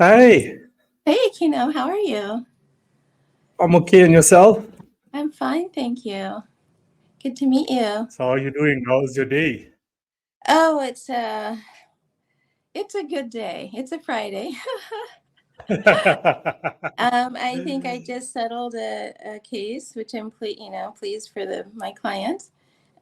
Hi, Hey, Kino, how are you? I'm okay. And yourself? I'm fine, thank you. Good to meet you. So how are you doing? How's your day? Oh, it's a good day. It's a Friday. I think I just settled a case, which I'm pleased for the my client.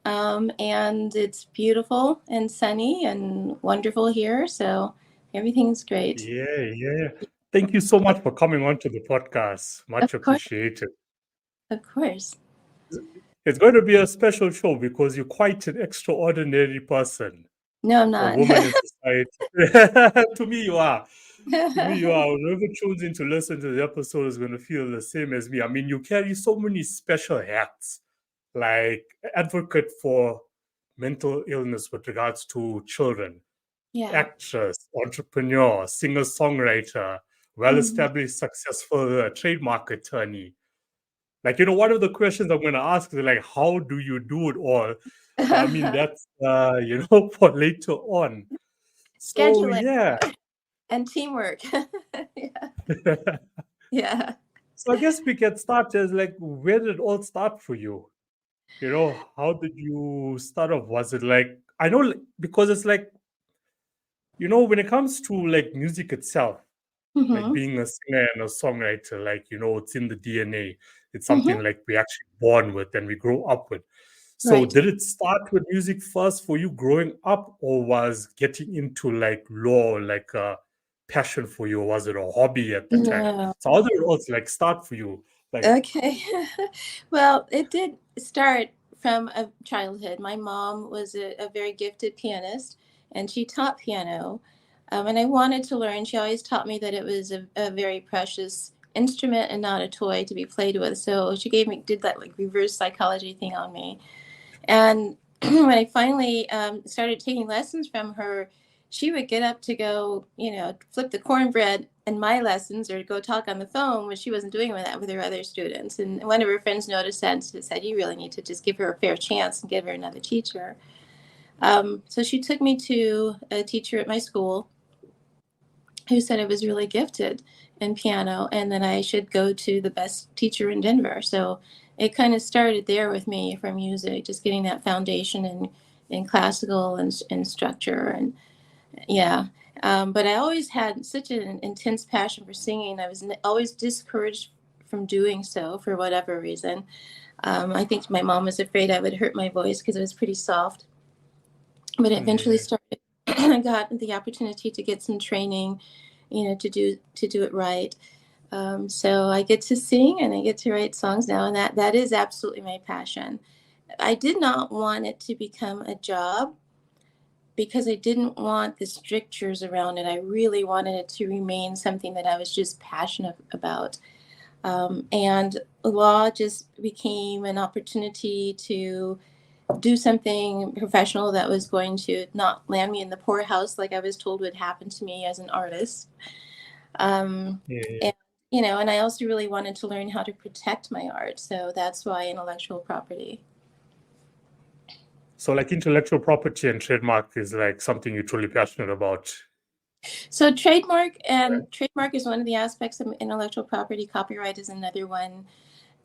And it's beautiful and sunny and wonderful here, so everything's great. Yeah. Thank you so much for coming on to the podcast. Of Much course, appreciated. of course. It's going to be a special show because you're quite an extraordinary person, No, I'm a not. woman in society. To me, you are. To me, you are. Whoever choosing to listen to the episode is going to feel the same as me. I mean, you carry so many special hats, like advocate for mental illness with regards to children, Yeah. actress, entrepreneur, singer-songwriter, Mhm. well-established, successful trademark attorney. Like, one of the questions I'm going to ask is like, how do you do it all? But I mean, that's, for later on. So, Scheduling yeah. and teamwork. Yeah. Yeah. So I guess we can start as like, where did it all start for you? How did you start off? Was it like, I know, like, because it's like, when it comes to like music itself, like Hmm. being a singer and a songwriter, like, it's in the DNA. It's Hmm. something like we actually born with and we grow up with. So Right. did it start with music first for you growing up, or was getting into like law like a passion for you, or was it a hobby at the time? No. So how did it also like start for you? Like, Okay. Well, it did start from a childhood. My mom was a very gifted pianist, and she taught piano. And I wanted to learn. She always taught me that it was a very precious instrument and not a toy to be played with. So she did that like reverse psychology thing on me. And when I finally started taking lessons from her, she would get up to go, flip the cornbread in my lessons or go talk on the phone when she wasn't doing that with her other students. And one of her friends noticed that and said, "You really need to just give her a fair chance and give her another teacher." So she took me to a teacher at my school who said I was really gifted in piano and that I should go to the best teacher in Denver. So it kind of started there with me for music, just getting that foundation in classical and structure. And yeah. But I always had such an intense passion for singing. I was always discouraged from doing so for whatever reason. I think my mom was afraid I would hurt my voice because it was pretty soft. But it eventually yeah. started. I got the opportunity to get some training, to do it right. So I get to sing and I get to write songs now, and that is absolutely my passion. I did not want it to become a job because I didn't want the strictures around it. I really wanted it to remain something that I was just passionate about. And law just became an opportunity to do something professional that was going to not land me in the poorhouse like I was told would happen to me as an artist. Um, Yeah. and and I also really wanted to learn how to protect my art, so that's why intellectual property. So like intellectual property and trademark is like something you're truly passionate about. So trademark is one of the aspects of intellectual property. Copyright is another one,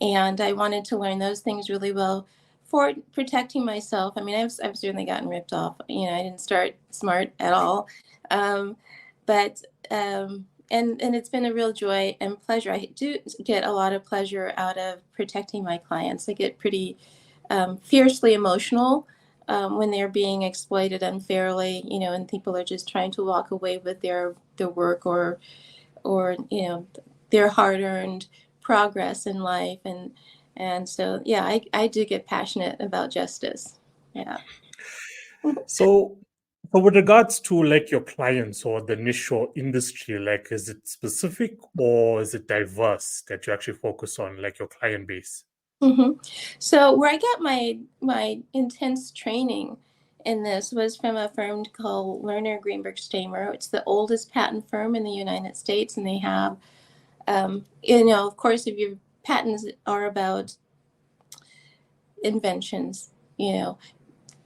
and I wanted to learn those things really well for protecting myself. I mean, I've certainly gotten ripped off. I didn't start smart at all, um, but and it's been a real joy and pleasure. I do get a lot of pleasure out of protecting my clients. I get pretty fiercely emotional when they're being exploited unfairly, and people are just trying to walk away with their work or their hard earned progress in life, and so yeah, I do get passionate about justice. Yeah. So, with regards to like your clients or the niche or industry, like is it specific or is it diverse that you actually focus on, like your client base? Hmm. So where I got my intense training in this was from a firm called Lerner Greenberg Stamer. It's the oldest patent firm in the United States, and they have, of course, if your patents are about inventions,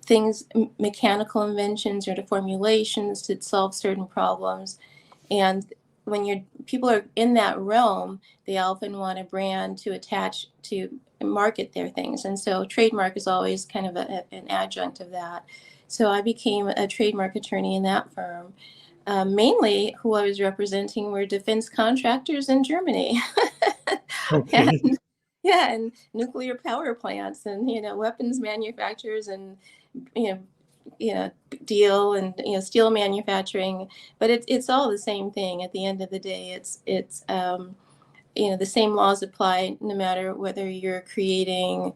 things, mechanical inventions or the formulations to solve certain problems. And when people are in that realm, they often want a brand to attach to market their things, and so trademark is always kind of an adjunct of that. So I became a trademark attorney in that firm. Mainly, who I was representing were defense contractors in Germany, and Okay. yeah, and nuclear power plants, and weapons manufacturers, and you know deal, and steel manufacturing. But it's all the same thing at the end of the day. It's the same laws apply no matter whether you're creating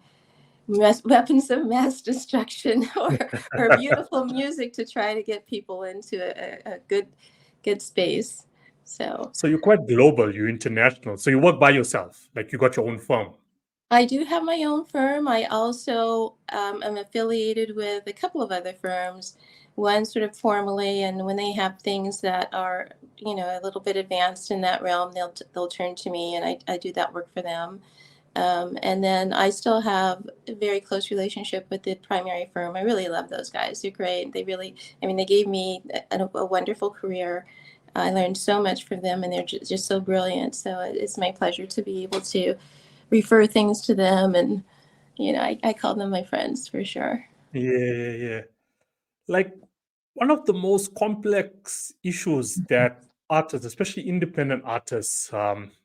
weapons of mass destruction or beautiful music to try to get people into a good space. So So you're quite global, you're international. So you work by yourself, like you got your own firm. I do have my own firm. I also am affiliated with a couple of other firms, one sort of formally, and when they have things that are, a little bit advanced in that realm, they'll turn to me, and I do that work for them. And then I still have a very close relationship with the primary firm. I really love those guys. They're great. They really, they gave me a wonderful career. I learned so much from them, and they're just so brilliant. So it's my pleasure to be able to refer things to them, and I call them my friends for sure. Yeah. Like one of the most complex issues that artists, especially independent artists,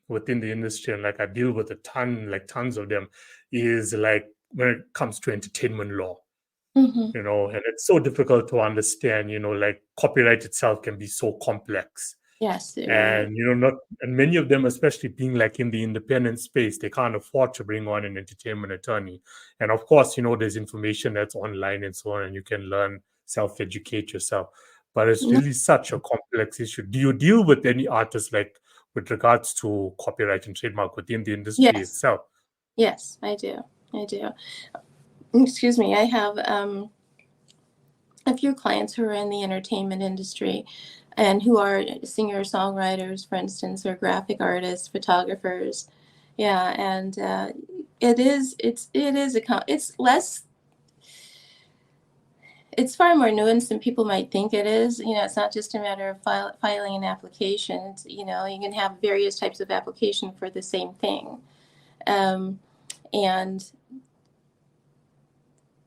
within the industry, and like I deal with tons of them, is like when it comes to entertainment law. Hmm. And it's so difficult to understand. Like copyright itself can be so complex. Yes, it really is. And not and many of them, especially being like in the independent space, they can't afford to bring on an entertainment attorney. And of course, there's information that's online and so on, and you can learn, self-educate yourself. But it's No, really such a complex issue. Do you deal with any artists, like with regards to copyright and trademark within the industry yes, itself? yes, I do. Excuse me. I have a few clients who are in the entertainment industry and who are singer-songwriters, for instance, or graphic artists, photographers. Yeah, and it's far more nuanced than people might think it is. It's not just a matter of filing an application. You can have various types of application for the same thing, and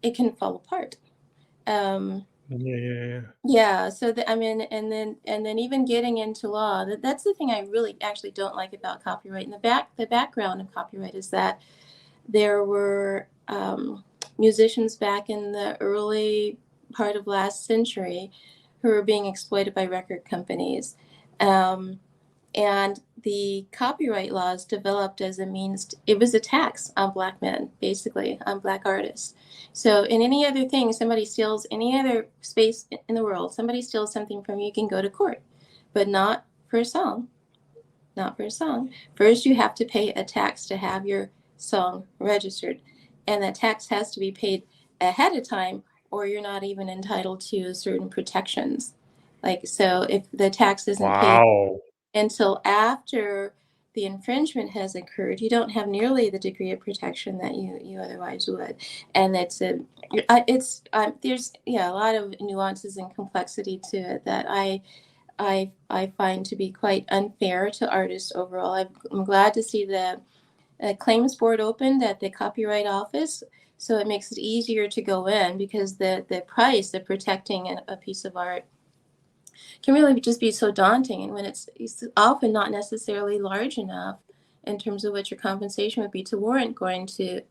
it can fall apart. Um, Yeah. Yeah, so and then even getting into law, that's the thing I really actually don't like about copyright. And the background of copyright is that there were musicians back in the early part of last century who were being exploited by record companies. Um, and the copyright laws developed as a means it was a tax on black men, basically, on black artists. So in any other thing, somebody steals any other space in the world, somebody steals something from you, you can go to court, but not for a song. Not for a song. First, you have to pay a tax to have your song registered, and that tax has to be paid ahead of time, or you're not even entitled to certain protections. Like, so if the tax isn't paid Wow. until after the infringement has occurred, you don't have nearly the degree of protection that you otherwise would. And there's a lot of nuances and complexity to it that I find to be quite unfair to artists overall. I'm glad to see the claims board opened at the Copyright Office, so it makes it easier to go in, because the price of protecting a piece of art can really just be so daunting. And when it's often not necessarily large enough in terms of what your compensation would be to warrant going to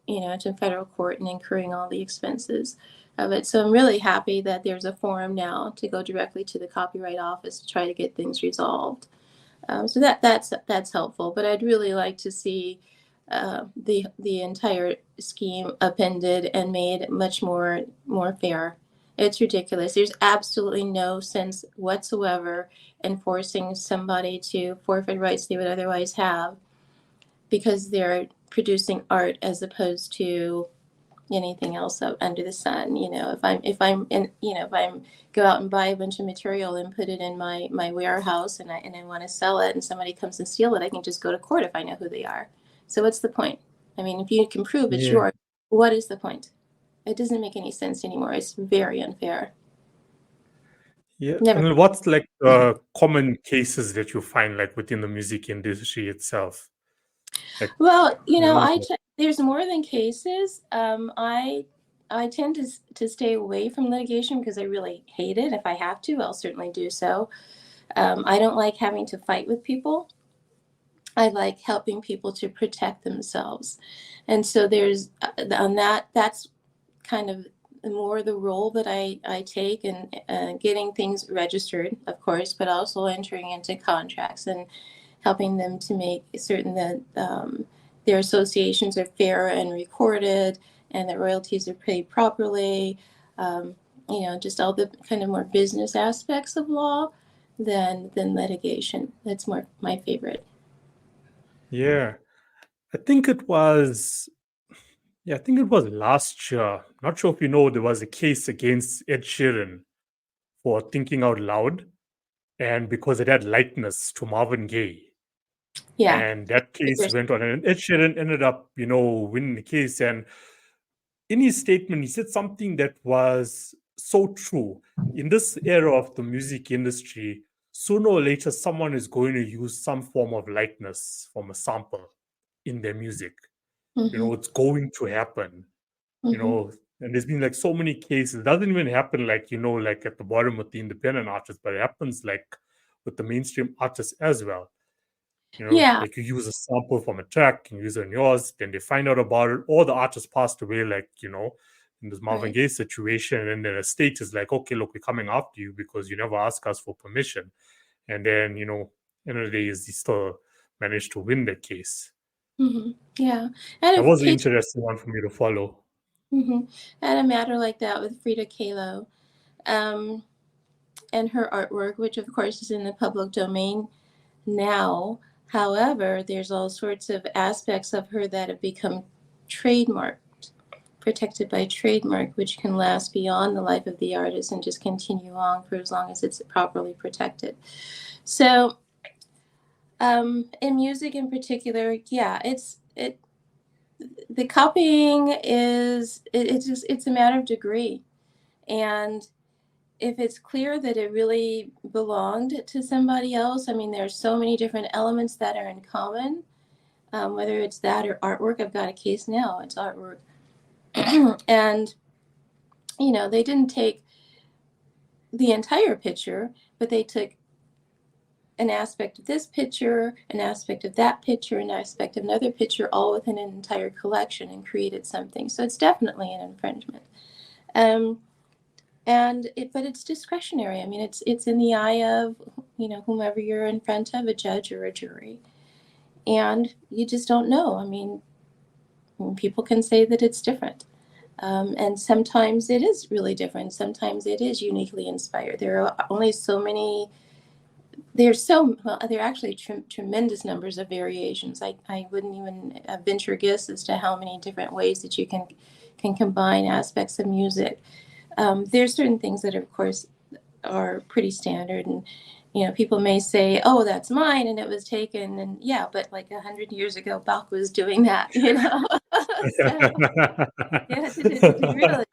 federal court and incurring all the expenses of it. So I'm really happy that there's a forum now to go directly to the Copyright Office to try to get things resolved. So that's helpful. But I'd really like to see the entire scheme upended and made much more fair. It's ridiculous. There's absolutely no sense whatsoever in forcing somebody to forfeit rights they would otherwise have because they're producing art as opposed to anything else under the sun. If I'm go out and buy a bunch of material and put it in my warehouse, and I want to sell it, and somebody comes and steal it, I can just go to court if I know who they are. So what's the point? I mean, if you can prove it's Yeah. yours, what is the point? It doesn't make any sense anymore. It's very unfair. Yeah. Never. And what's like the common cases that you find like within the music industry itself? Like, Well, you there's more than cases. I tend to stay away from litigation because I really hate it. If I have to, I'll certainly do so. I don't like having to fight with people. I like helping people to protect themselves. And so there's on that's kind of more the role that I take in getting things registered, of course, but also entering into contracts and helping them to make certain that their associations are fair and recorded and that royalties are paid properly. Um, just all the kind of more business aspects of law than litigation. That's more my favorite. Yeah. I think it was I think it was last year. Not sure if you know there was a case against Ed Sheeran for thinking out loud and because it had likeness to Marvin Gaye. Yeah. And that case went on and Ed Sheeran ended up, winning the case. And in his statement, he said something that was so true. In this era of the music industry, sooner or later, someone is going to use some form of likeness from a sample in their music. Mm-hmm. It's going to happen, Mm-hmm. and there's been like so many cases. It doesn't even happen like, like at the bottom with the independent artists, but it happens like with the mainstream artists as well. Yeah. Like you use a sample from a track and use it in yours, then they find out about it, or the artist passed away, like, in this Marvin Right. Gaye situation, and then the state is like, okay, look, we're coming after you because you never asked us for permission. And then, end of the day is he still managed to win that case. Mm-hmm. Yeah. I That had a was an case. interesting one for me to follow. Mm-hmm. I had a matter like that with Frida Kahlo, um, and her artwork, which of course is in the public domain now. However, there's all sorts of aspects of her that have become trademarked, protected by trademark, which can last beyond the life of the artist and just continue on for as long as it's properly protected. So, in music in particular, yeah, the copying it's a matter of degree, and if it's clear that it really belonged to somebody else, I mean, there's so many different elements that are in common, whether it's that or artwork. I've got a case now, it's artwork. And, they didn't take the entire picture, but they took an aspect of this picture, an aspect of that picture, an aspect of another picture, all within an entire collection and created something. So it's definitely an infringement. But it's discretionary. I mean, it's in the eye of whomever you're in front of, a judge or a jury, and you just don't know. I mean, people can say that it's different, and sometimes it is really different. Sometimes it is uniquely inspired. There are only so many. There are actually tremendous numbers of variations. I wouldn't even venture a guess as to how many different ways that you can combine aspects of music. There's certain things that, of course, are pretty standard, and people may say, "Oh, that's mine," and it was taken, and yeah, but like 100 years ago, Bach was doing that, So yeah, really.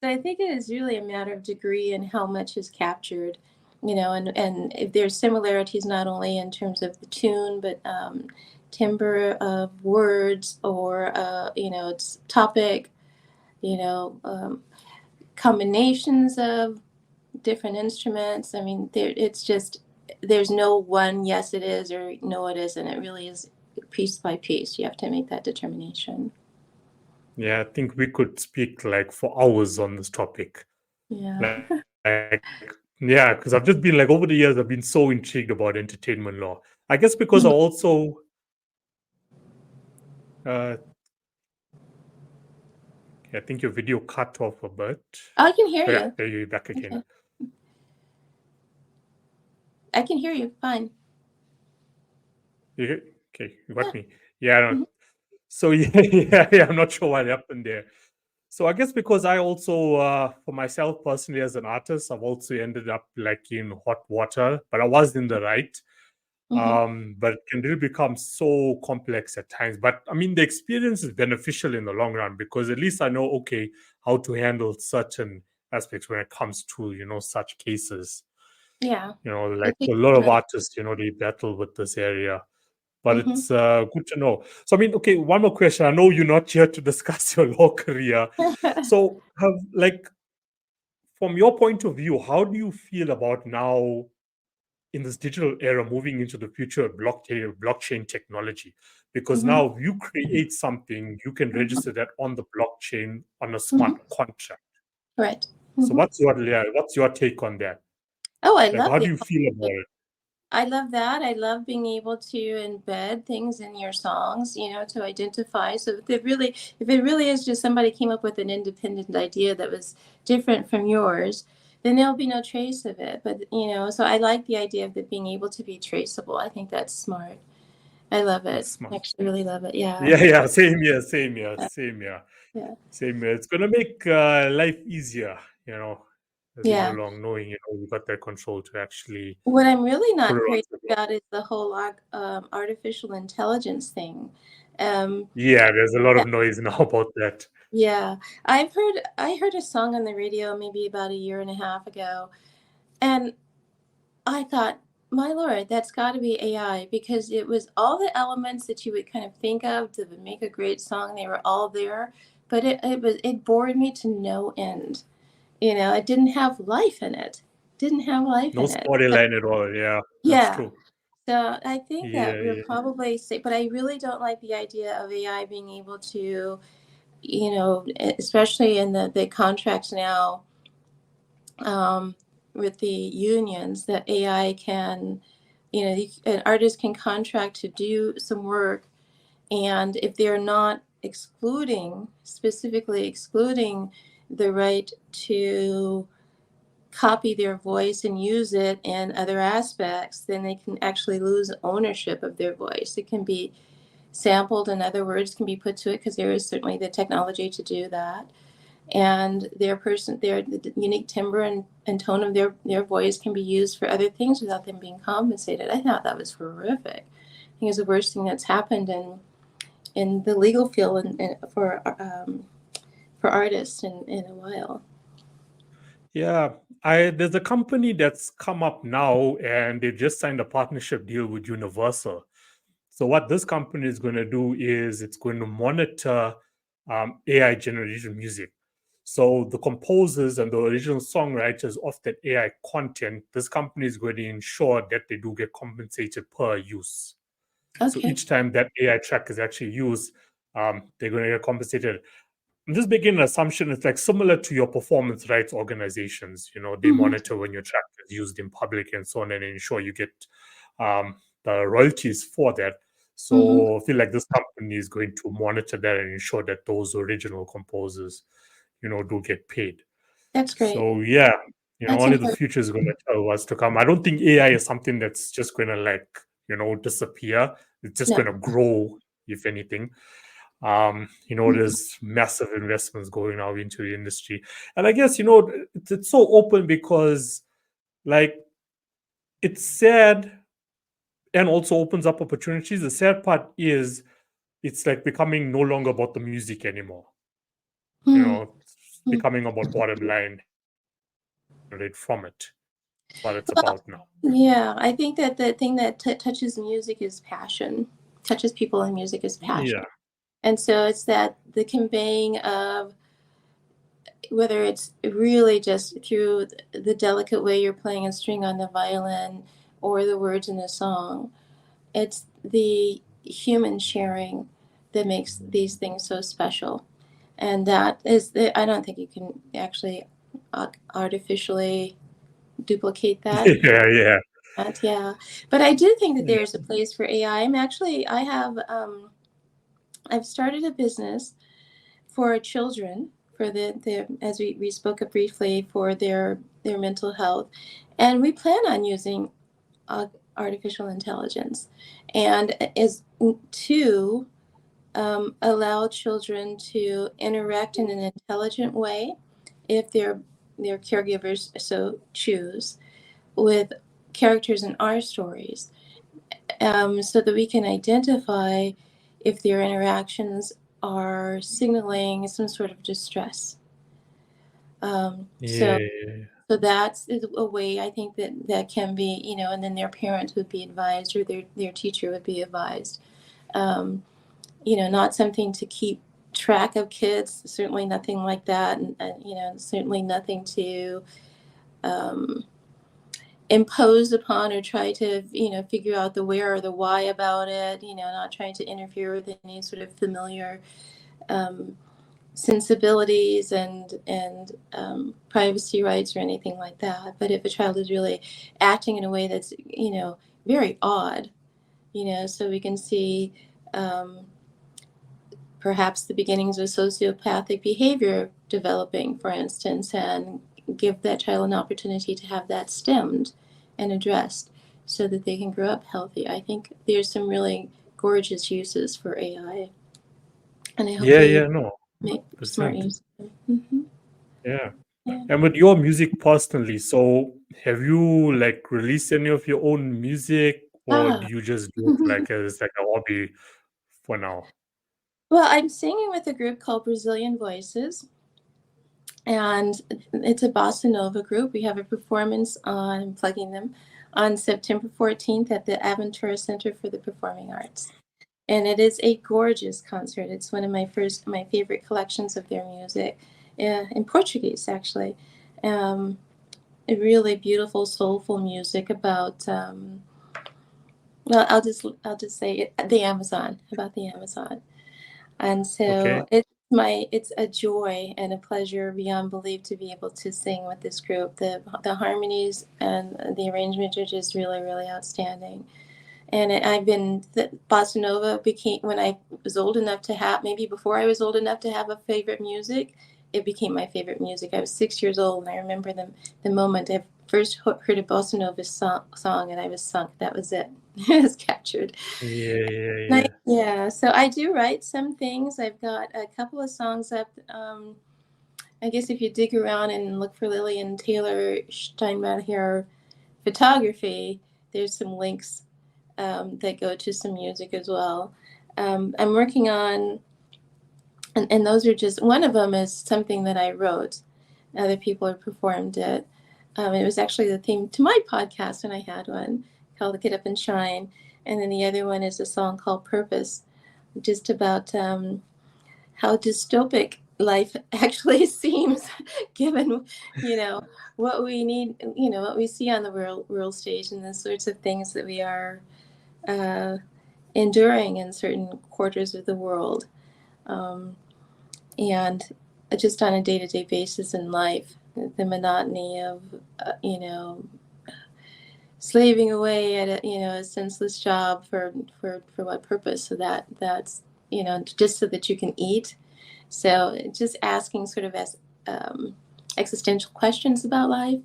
So I think it is really a matter of degree and how much is captured, and if there's similarities not only in terms of the tune, but timbre of words or its topic, combinations of different instruments. I mean, there's no one yes it is or no it isn't. It really is piece by piece. You have to make that determination. Yeah, I think we could speak like for hours on this topic. Yeah. Like, yeah, because I've just been like over the years, I've been so intrigued about entertainment law. I guess because I also, I think your video cut off a bit. I can hear Yeah, you. there you're back again. Okay. I can hear you fine. Okay, you got me. Yeah. Mhm. So yeah, I'm not sure what happened there. So I guess because I also, for myself personally as an artist, I've also ended up like in hot water, but I was in the right. Mhm. But it can really become so complex at times. But I mean, the experience is beneficial in the long run because at least I know, okay, how to handle certain aspects when it comes to, such cases. Yeah. Like I think a lot of really. artists, they battle with this area. But Mm-hmm. it's good to know. So, I mean, okay, one more question. I know you're not here to discuss your law career. So, from your point of view, how do you feel about now in this digital era moving into the future of blockchain technology? Because Mm-hmm. now if you create something, you can Mm-hmm. register that on the blockchain on a Mm-hmm. smart contract. Right. So, Mm-hmm. what's your take on that? Oh, I Like, love how do the you feel about it? I love that. I love being able to embed things in your songs, to identify. So if it really is just somebody came up with an independent idea that was different from yours, then there'll be no trace of it. But, so I like the idea of it being able to be traceable. I think that's smart. I love That's it. I smart. actually really love it. Yeah. Yeah, same here, same here, Yeah. same here, Yeah. same here. It's gonna make life easier, as we go Yeah. along, knowing we got that control to actually What I'm really put not it crazy onto the block. about is the whole artificial intelligence thing. Um, Yeah, there's a lot of noise now about that. Yeah, I heard a song on the radio maybe about a year and a half ago, and I thought, my Lord, that's got to be AI because it was all the elements that you would kind of think of to make a great song. They were all there, but it bored me to no end. It didn't have life in it. Didn't have life No in it. storyline at all. Yeah, that's Yeah. true. So I think that Yeah, we're yeah. probably safe, but I really don't like the idea of AI being able to especially in the contracts now um, with the unions, that AI can, an artist can contract to do some work, and if they're not specifically excluding the right to copy their voice and use it in other aspects, then they can actually lose ownership of their voice. It can be sampled and other words can be put to it because there is certainly the technology to do that, and the unique timbre and tone of their voice can be used for other things without them being compensated. I thought that was horrific. I think it's the worst thing that's happened in the legal field and for artists in a while. Yeah, there's a company that's come up now, and they just signed a partnership deal with Universal. So what this company is going to do is it's going to monitor AI generated music. So the composers and the original songwriters of that AI content, this company is going to ensure that they do get compensated per use. So Okay. each time that AI track is actually used, they're going to get compensated. I'm just making an assumption it's like similar to your performance rights organizations. They Mm-hmm. monitor when your track is used in public and so on and ensure you get the royalties for that. Mm-hmm. So I feel like this company is going to monitor that and ensure that those original composers, do get paid. That's great. So yeah, That's only the important. future is going to tell what's to come. I don't think AI is something that's just going to disappear. It's just No. going to grow, if anything. There's massive investments going now into the industry, and I guess it's so open because like it's sad and also opens up opportunities. The sad part is it's like becoming no longer about the music anymore. It's Mm-hmm. becoming about bottom line right from it. That's what it's Well, about now. yeah, I think that the thing that touches music is passion. Touches people in music is Yeah. passion. And so it's that the conveying of whether it's really just through the delicate way you're playing a string on the violin or the words in the song, it's the human sharing that makes these things so special. And I don't think you can actually artificially duplicate that. Yeah, yeah. Yeah. But I do think that Yeah. there's a place for AI. I've started a business for children for the as we spoke of briefly for their mental health, and we plan on using uh, artificial intelligence and is to allow children to interact in an intelligent way if their caregivers so choose with characters in our stories, so that we can identify if their interactions are signaling some sort of distress. Yeah, So yeah, yeah. So that's a way I think that can be, and then their parents would be advised, or their teacher would be advised. Not something to keep track of kids, certainly nothing like that. And certainly nothing to impose upon or try to, figure out the where or the why about it, not trying to interfere with any sort of familiar sensibilities and privacy rights or anything like that. But if a child is really acting in a way that's, very odd, so we can see perhaps the beginnings of sociopathic behavior developing, for instance, and give that child an opportunity to have that stemmed and addressed so that they can grow up healthy. I think there's some really gorgeous uses for AI, and I hope they no, make smart 100%. use of it. Mm-hmm. Yeah. Yeah. And with your music personally, so have you like released any of your own music, or do Ah. you just do it like as like a hobby for now? Well, I'm singing with a group called Brazilian Voices, and it's a bossa nova group. We have a performance I'm plugging them, on September 14th at the Aventura Center for the Performing Arts. And it is a gorgeous concert. It's one of my favorite collections of their music, in Portuguese, actually. A really beautiful, soulful music about, well, I'll just say it, the Amazon, about the Amazon. And Okay. so it's a joy and a pleasure beyond belief to be able to sing with this group. The harmonies and the arrangements are just really, really outstanding. And the bossa nova became, when I was old enough to have, maybe before I was old enough to have a favorite music, it became my favorite music. I was 6 years old, and I remember the moment I first heard a bossa nova song, and I was sunk. That was it. It was captured. Yeah. Yeah, so I do write some things. I've got a couple of songs up. I guess if you dig around and look for Lillian Taylor Štajnbaher photography, there's some links that go to some music as well. I'm working on, and those are just, one of them is something that I wrote. Other people have performed it. It was actually the theme to my podcast when I had one, called Get Up and Shine. And then the other one is a song called Purpose, just about how dystopic life actually seems, given, what we need, what we see on the world stage, and the sorts of things that we are enduring in certain quarters of the world. And just on a day-to-day basis in life, the monotony of, slaving away at a senseless job for what purpose? So that's just so that you can eat. So just asking sort of as existential questions about life.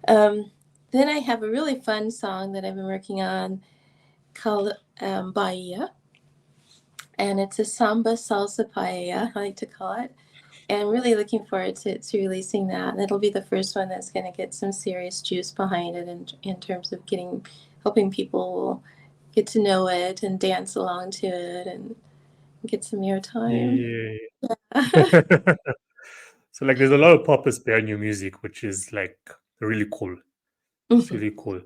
Then I have a really fun song that I've been working on called Bahia, and it's a samba salsa paella, I like to call it. And really looking forward to releasing that. And it'll be the first one that's going to get some serious juice behind it in terms of helping people get to know it and dance along to it and get some airtime. Yeah. So like there's a lot of purpose behind your music, which is like really cool. It's Mhm. really cool.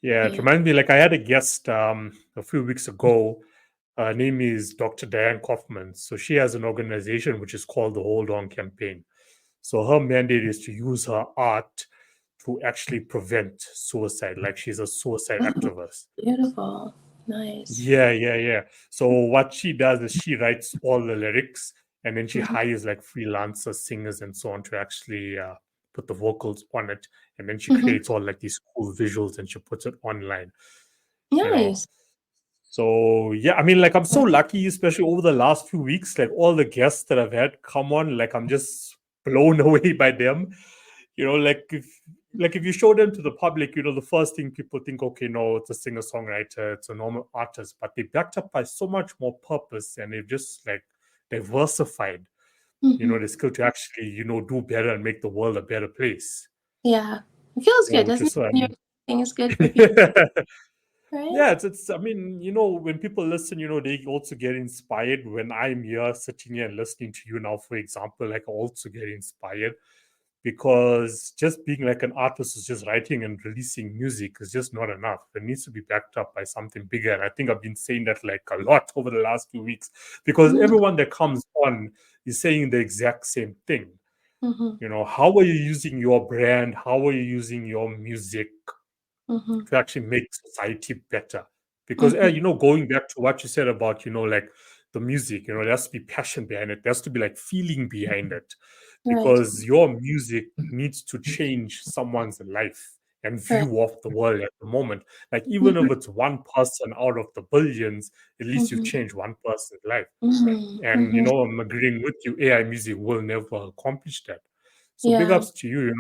Yeah, it Yeah. reminds me, like I had a guest a few weeks ago. Her name is Dr. Diane Kaufman. So she has an organization which is called the Hold On Campaign. So her mandate is to use her art to actually prevent suicide. Like she's a suicide Oh, activist. beautiful. Nice. Yeah. So what she does is she writes all the lyrics, and then she Mhm. hires like freelancers, singers, and so on to actually put the vocals on it, and then she Mhm. creates all like these cool visuals and she puts it online. You know, Nice. so yeah, I mean, like I'm so lucky, especially over the last few weeks, like all the guests that I've had come on, like I'm just blown away by them. Like if you show them to the public, the first thing people think, okay, no, it's a singer-songwriter, it's a normal artist, but they're backed up by so much more purpose, and they've just like diversified, Mhm. the skill to actually, do better and make the world a better place. Yeah. It feels good, Which doesn't is it? so When you're doing things good for people, right? Yeah, it's I mean, when people listen, they also get inspired. When I'm here sitting here and listening to you now, for example, like I also get inspired because just being like an artist who's just writing and releasing music is just not enough. It needs to be backed up by something bigger. And I think I've been saying that like a lot over the last few weeks, because everyone that comes on is saying the exact same thing. How are you using your brand? How are you using your music to actually make society better? Because going back to what you said about like the music, there has to be passion behind it. There has to be like feeling behind it, Right. because your music needs to change someone's life and view of the world at the moment. Like even if it's one person out of the billions, at least you've changed one person's life. And I'm agreeing with you. AI music will never accomplish that. So big Yeah. ups to you,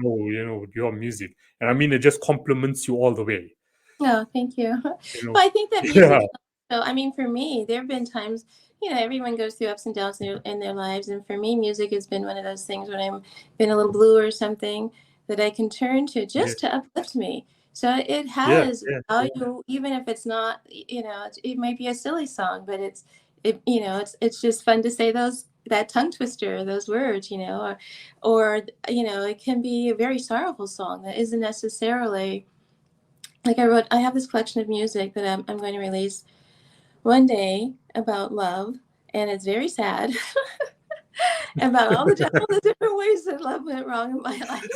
with your music. And I mean, it just compliments you all the way. Oh, thank you. Well, I think that music. So, I mean, for me, there have been times, everyone goes through ups and downs in their lives, and for me, music has been one of those things when I'm been a little blue or something that I can turn to just to uplift me. So it has value, even if it's not, it might be a silly song, but it's just fun to say that tongue twister, those words, or it can be a very sorrowful song that isn't necessarily like I have this collection of music that I'm going to release one day about love, and it's very sad about all the different ways that love went wrong in my life.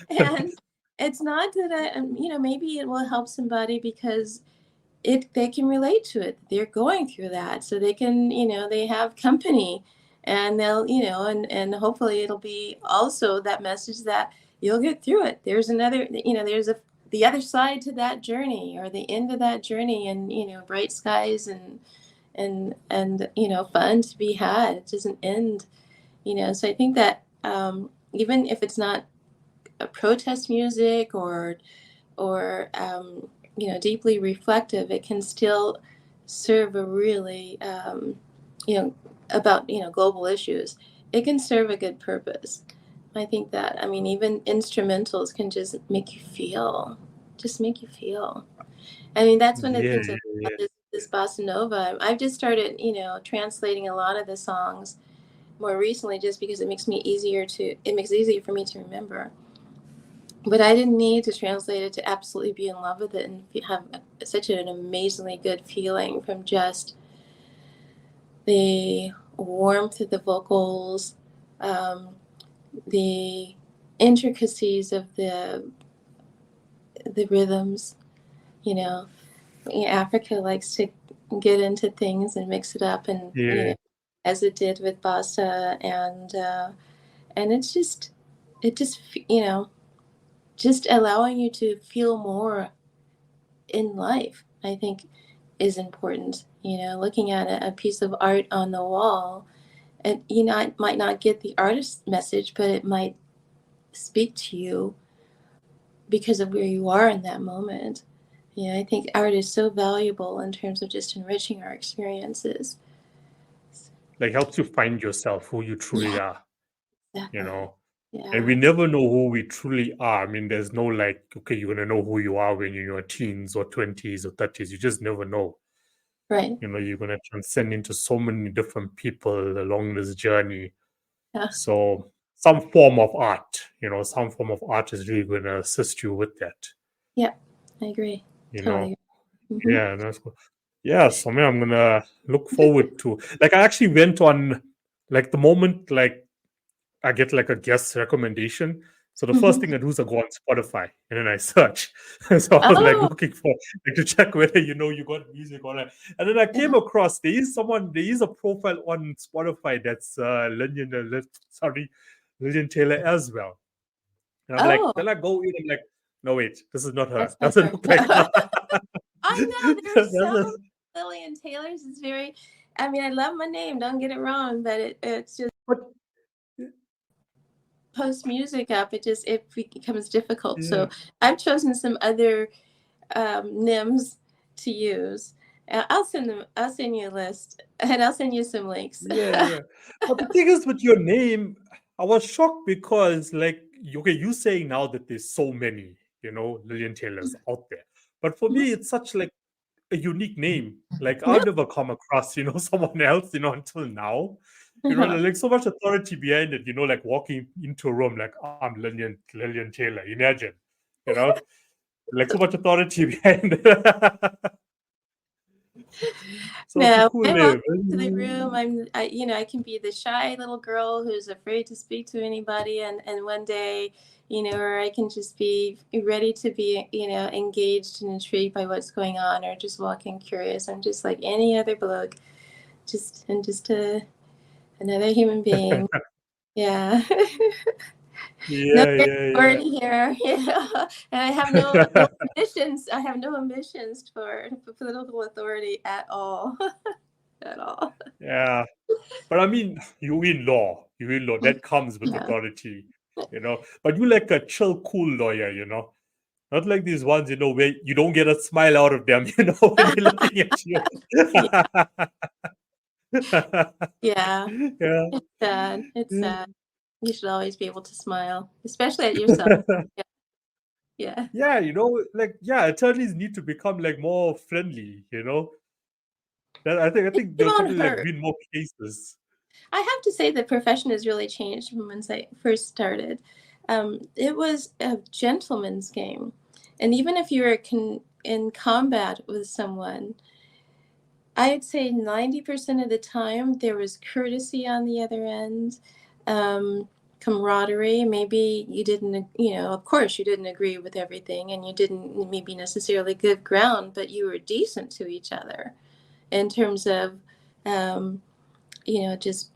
And it's not that maybe it will help somebody because they can relate to it. They're going through that, so they can, they have company, and they'll, and hopefully it'll be also that message that you'll get through it. There's another, there's the other side to that journey, or the end of that journey, and bright skies and fun to be had. It doesn't end, So I think that even if it's not a protest music or deeply reflective, it can still serve a really about global issues. It can serve a good purpose. I think that, I mean, even instrumentals can just make you feel. I mean, that's one of the things about this bossa nova. I've just started, translating a lot of the songs more recently, just because it makes it easier for me to remember. But I didn't need to translate it to absolutely be in love with it and have such an amazingly good feeling from just the warmth of the vocals, the intricacies of the rhythms. Africa likes to get into things and mix it up, and as it did with bossa, and it's just just allowing you to feel more in life, I think, is important. Looking at a piece of art on the wall, and it might not get the artist's message, but it might speak to you because of where you are in that moment. I think art is so valuable in terms of just enriching our experiences. Like helps you find yourself, who you truly are. Exactly. And we never know who we truly are. I mean, there's no like, okay, you're gonna know who you are when you're in your teens or 20s or 30s. You just never know. Right. You're gonna transcend into so many different people along this journey. So some form of art, is really gonna assist you with that. Yeah, I agree. Totally. Yeah, that's cool. Yeah, so I'm gonna look forward to, like, I actually went on, like, the moment like I get like a guest recommendation. So the first thing I do is I go on Spotify and then I search. So I was like looking for, like, to check whether you got music on it. And then I came across there is a profile on Spotify that's Lillian Taylor as well. And I'm like, then I go in and like, no wait, this is not her. Doesn't look like her. I know there's so Lillian Taylor's is very. I mean, I love my name. Don't get it wrong, but it's just post music up. It becomes difficult. Yeah. So I've chosen some other NIMs to use. I'll send you a list, and I'll send you some links. Yeah. But the thing is, with your name, I was shocked because, like, you saying now that there's so many, Lillian Taylors out there. But for me, it's such like a unique name. Like, I've never come across, someone else, until now. like so much authority behind it, like walking into a room like, I'm Lillian Taylor, imagine, like so much authority behind it. So No, cool when I walk name. into the room, I can be the shy little girl who's afraid to speak to anybody, and one day, or I can just be ready to be, engaged and intrigued by what's going on, or just walking curious. I'm just like any other bloke, just another human being. Yeah. No Yeah, yeah, yeah. authority here, and I have no ambitions. I have no ambitions for political authority at all, at all. Yeah. But I mean, you in law. That comes with Yeah. authority, But you like a chill, cool lawyer, Not like these ones, where you don't get a smile out of them, when they're looking at you. Yeah. Yeah. Yeah. It's sad. It's sad. You should always be able to smile, especially at yourself. Yeah. Yeah. Yeah, attorneys need to become like more friendly, That I think It they'll won't probably like hurt. win more cases. I have to say the profession has really changed from when I first started. It was a gentleman's game. And even if you were in combat with someone, I'd say 90% of the time there was courtesy on the other end, camaraderie. Maybe you didn't, of course you didn't agree with everything and you didn't maybe necessarily give ground, but you were decent to each other in terms of, just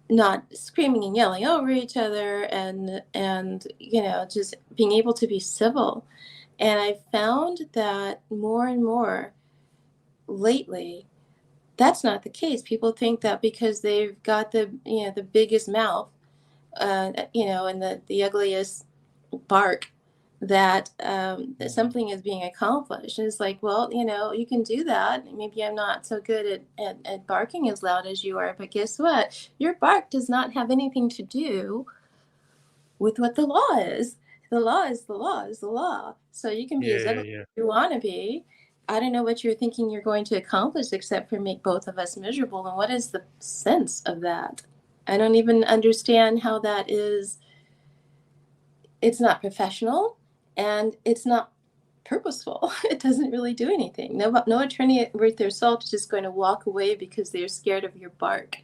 not screaming and yelling over each other and just being able to be civil. And I found that more and more lately that's not the case. People think that because they've got the biggest mouth, and the ugliest bark, that something is being accomplished. And it's like, well, you can do that. Maybe I'm not so good at barking as loud as you are, but guess what? Your bark does not have anything to do with what the law is. The law is the law is the law. So you can be Yeah, as yeah, ugly yeah. as you want to be. I don't know what you're thinking you're going to accomplish except for make both of us miserable. And what is the sense of that? I don't even understand how that is. It's not professional and it's not purposeful. It doesn't really do anything. No attorney worth their salt is just going to walk away because they're scared of your bark.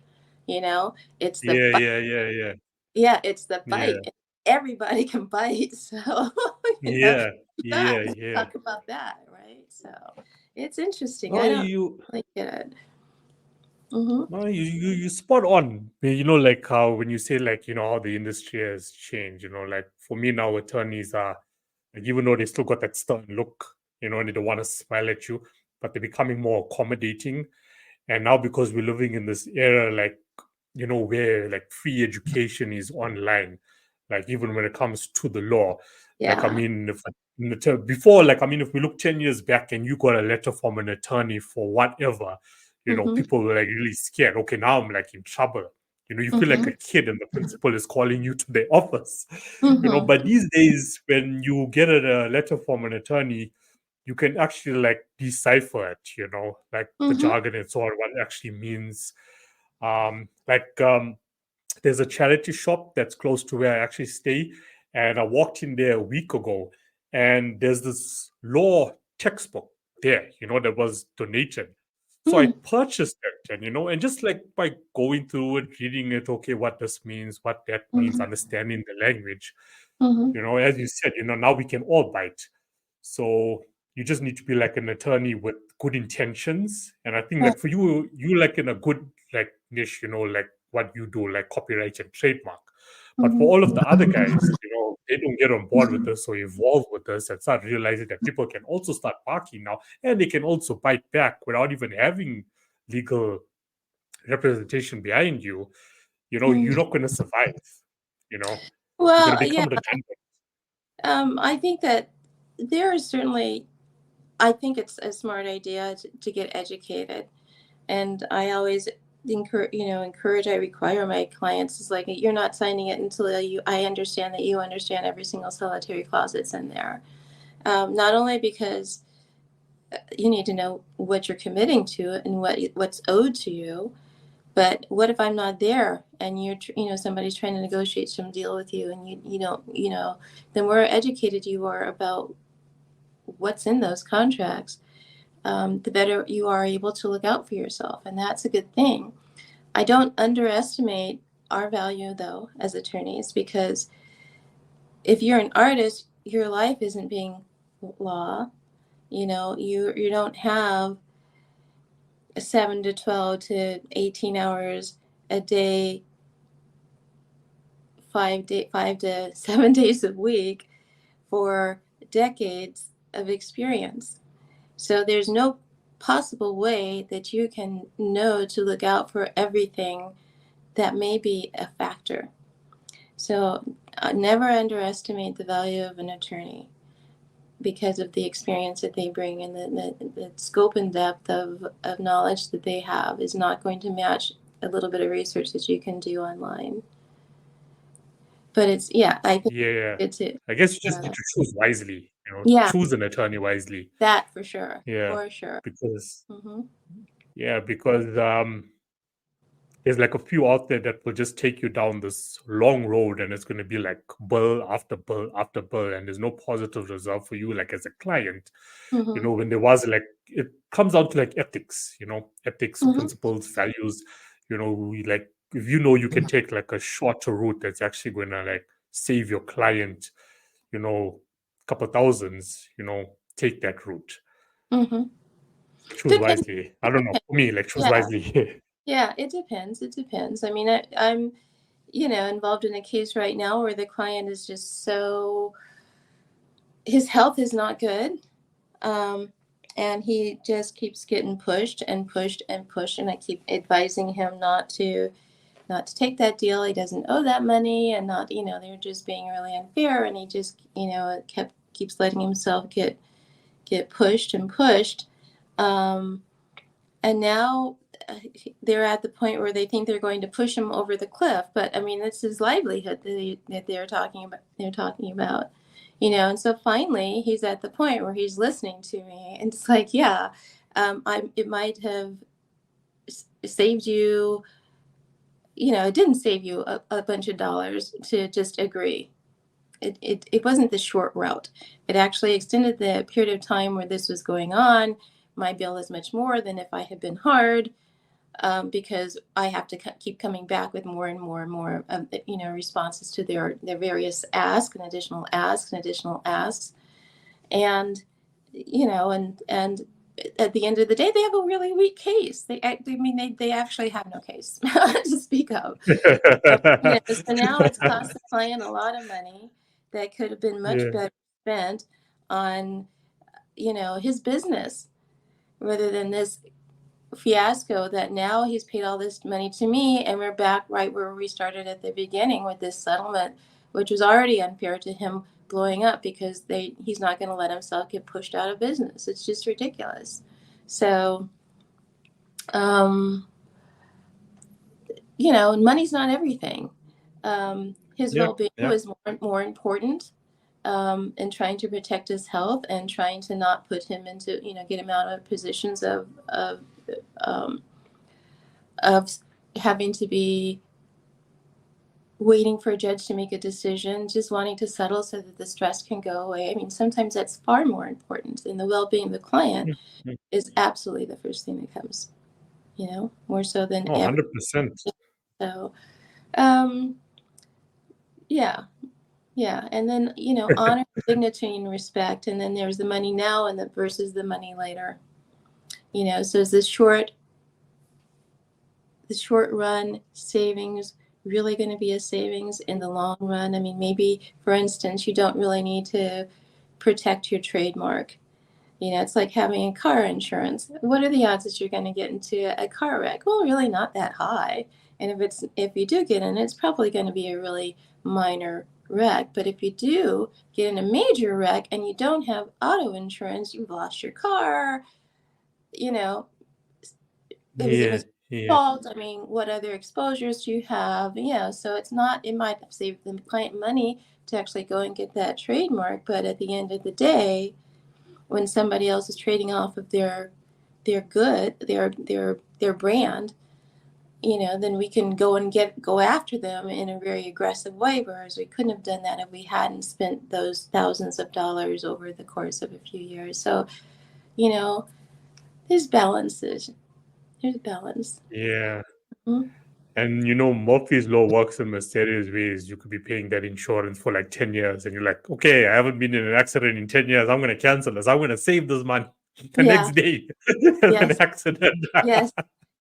It's the Yeah, yeah, yeah, yeah. Yeah, it's the Yeah. bite. Everybody can bite, so, Yeah. that Yeah, let's yeah. talk about that, right? So, it's interesting. No, I don't you really get it. Mhm. no, you spot on. Like how when you say like, how the industry has changed, like for me now attorneys are like even though they still got that stern look, and they don't want to smile at you, but they're becoming more accommodating. And now because we're living in this era like where like free education is online, like even when it comes to the law, like I Yeah. mean before, like I mean if we look 10 years back and you got a letter from an attorney for whatever, Mhm. people were like really scared. Okay, now I'm like in trouble. You feel like a Mhm. kid and the principal is calling you to the office. Mhm. But these days when you get a letter from an attorney, you can actually like decipher it, like the Mhm. jargon and so on, what it actually means. Like there's a charity shop that's close to where I actually stay, and I walked in there a week ago, and there's this law textbook there, that was donated. So I Mhm. purchased it, and and just like by going through it, reading it, okay, what this means, what that means, Mhm. understanding the language, Mhm. as you said, now we can all bite. So you just need to be like an attorney with good intentions. And I think Right. like for you, you like in a good like niche, like what you do, like copyright and trademark. But for Mhm. all of the other guys, they don't get on board with this or evolve with this and start realizing that people can also start barking now and they can also bite back without even having legal representation behind you. You're Mhm. not going to survive. You know, you're going to Well, yeah, become redundant. I think that there is certainly I think it's a smart idea to get educated. And I always encourage, I require my clients is like, you're not signing it until I understand that you understand every single solitary clause that's in there. Not only because you need to know what you're committing to and what's owed to you, But what if I'm not there and somebody's trying to negotiate some deal with you, and you don't, the more educated you are about what's in those contracts, the better you are able to look out for yourself. And that's a good thing. I don't underestimate our value, though, as attorneys, because if you're an artist, your life isn't being law. You don't have 7 to 12 to 18 hours a day, 5 to 7 days a week for decades of experience. So there's no possible way that you can know to look out for everything that may be a factor. So never underestimate the value of an attorney, because of the experience that they bring, and the scope and depth of knowledge that they have is not going to match a little bit of research that you can do online. But I think it's it. I guess you just need to choose wisely, choose an attorney wisely. That for sure. Yeah. For sure. Because there's like a few out there that will just take you down this long road, and it's going to be like bill after bill after bill, and there's no positive result for you, like as a client. When there was it comes down to like ethics, principles, values, like if you can take like a shorter route that's actually going to like save your client, couple thousands, take that route. Choose wisely. I don't know. For me, like choose wisely. Yeah, it depends. I mean, I'm, involved in a case right now where the client is just his health is not good. And he just keeps getting pushed and pushed and pushed. And I keep advising him not to take that deal. He doesn't owe that money, and not, they're just being really unfair. And he just, keeps letting himself get pushed and pushed. And now they're at the point where they think they're going to push him over the cliff. But I mean, it's his livelihood that they're talking about. And so finally he's at the point where he's listening to me, and it's like, it might have saved you, it didn't save you a bunch of dollars to just agree. It wasn't the short route. It actually extended the period of time where this was going on. My bill is much more than if I had been hard, because I have to keep coming back with more and more and more, responses to their various asks and additional asks and additional asks. And, and at the end of the day, they have a really weak case. They actually have no case to speak of. So now it's cost the client a lot of money that could have been much better spent on, his business, rather than this fiasco that now he's paid all this money to me, and we're back right where we started at the beginning with this settlement, which was already unfair to him, blowing up because he's not going to let himself get pushed out of business. It's just ridiculous. So, money's not everything. His well-being was more important, in trying to protect his health and trying to not put him into, get him out of positions of having to be waiting for a judge to make a decision, just wanting to settle so that the stress can go away. I mean, sometimes that's far more important, and the well-being of the client is absolutely the first thing that comes, more so than 100%. So, and then, honor, dignity, and respect, and then there's the money now and versus the money later. So is the short run savings really going to be a savings in the long run? I mean, maybe, for instance, you don't really need to protect your trademark. It's like having a car insurance. What are the odds that you're going to get into a car wreck? Well, really not that high. And if you do get in, it's probably going to be a really minor wreck. But if you do get in a major wreck and you don't have auto insurance, you've lost your car, it was fault. I mean, what other exposures do you have? So it might save the client money to actually go and get that trademark. But at the end of the day, when somebody else is trading off of their brand, then we can go after them in a very aggressive way, whereas we couldn't have done that if we hadn't spent those thousands of dollars over the course of a few years. So, there's balances. There's balance. Yeah. Mhm. And Murphy's Law works in mysterious ways. You could be paying that insurance for like 10 years, and you're like, okay, I haven't been in an accident in 10 years. I'm going to cancel this. I'm going to save this money. The Yeah. next day, an Yes. accident. Yes.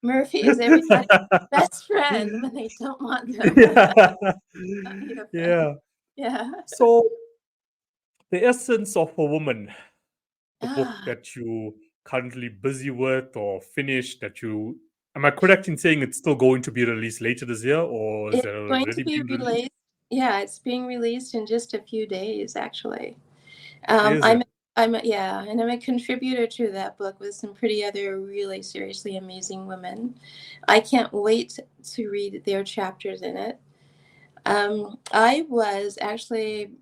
Murphy is everybody's best friend when they don't want them. Yeah. Don't need a friend. Yeah. Yeah. So, The Essence of a Woman, the book Ah, that you currently busy with or finished, am I correct in saying it's still going to be released later this year, or is it's it going to already be been released? released. Yeah, it's being released in just a few days, actually. Is I'm it? and I'm a contributor to that book with some pretty other really seriously amazing women. I can't wait to read their chapters in it. I was actually,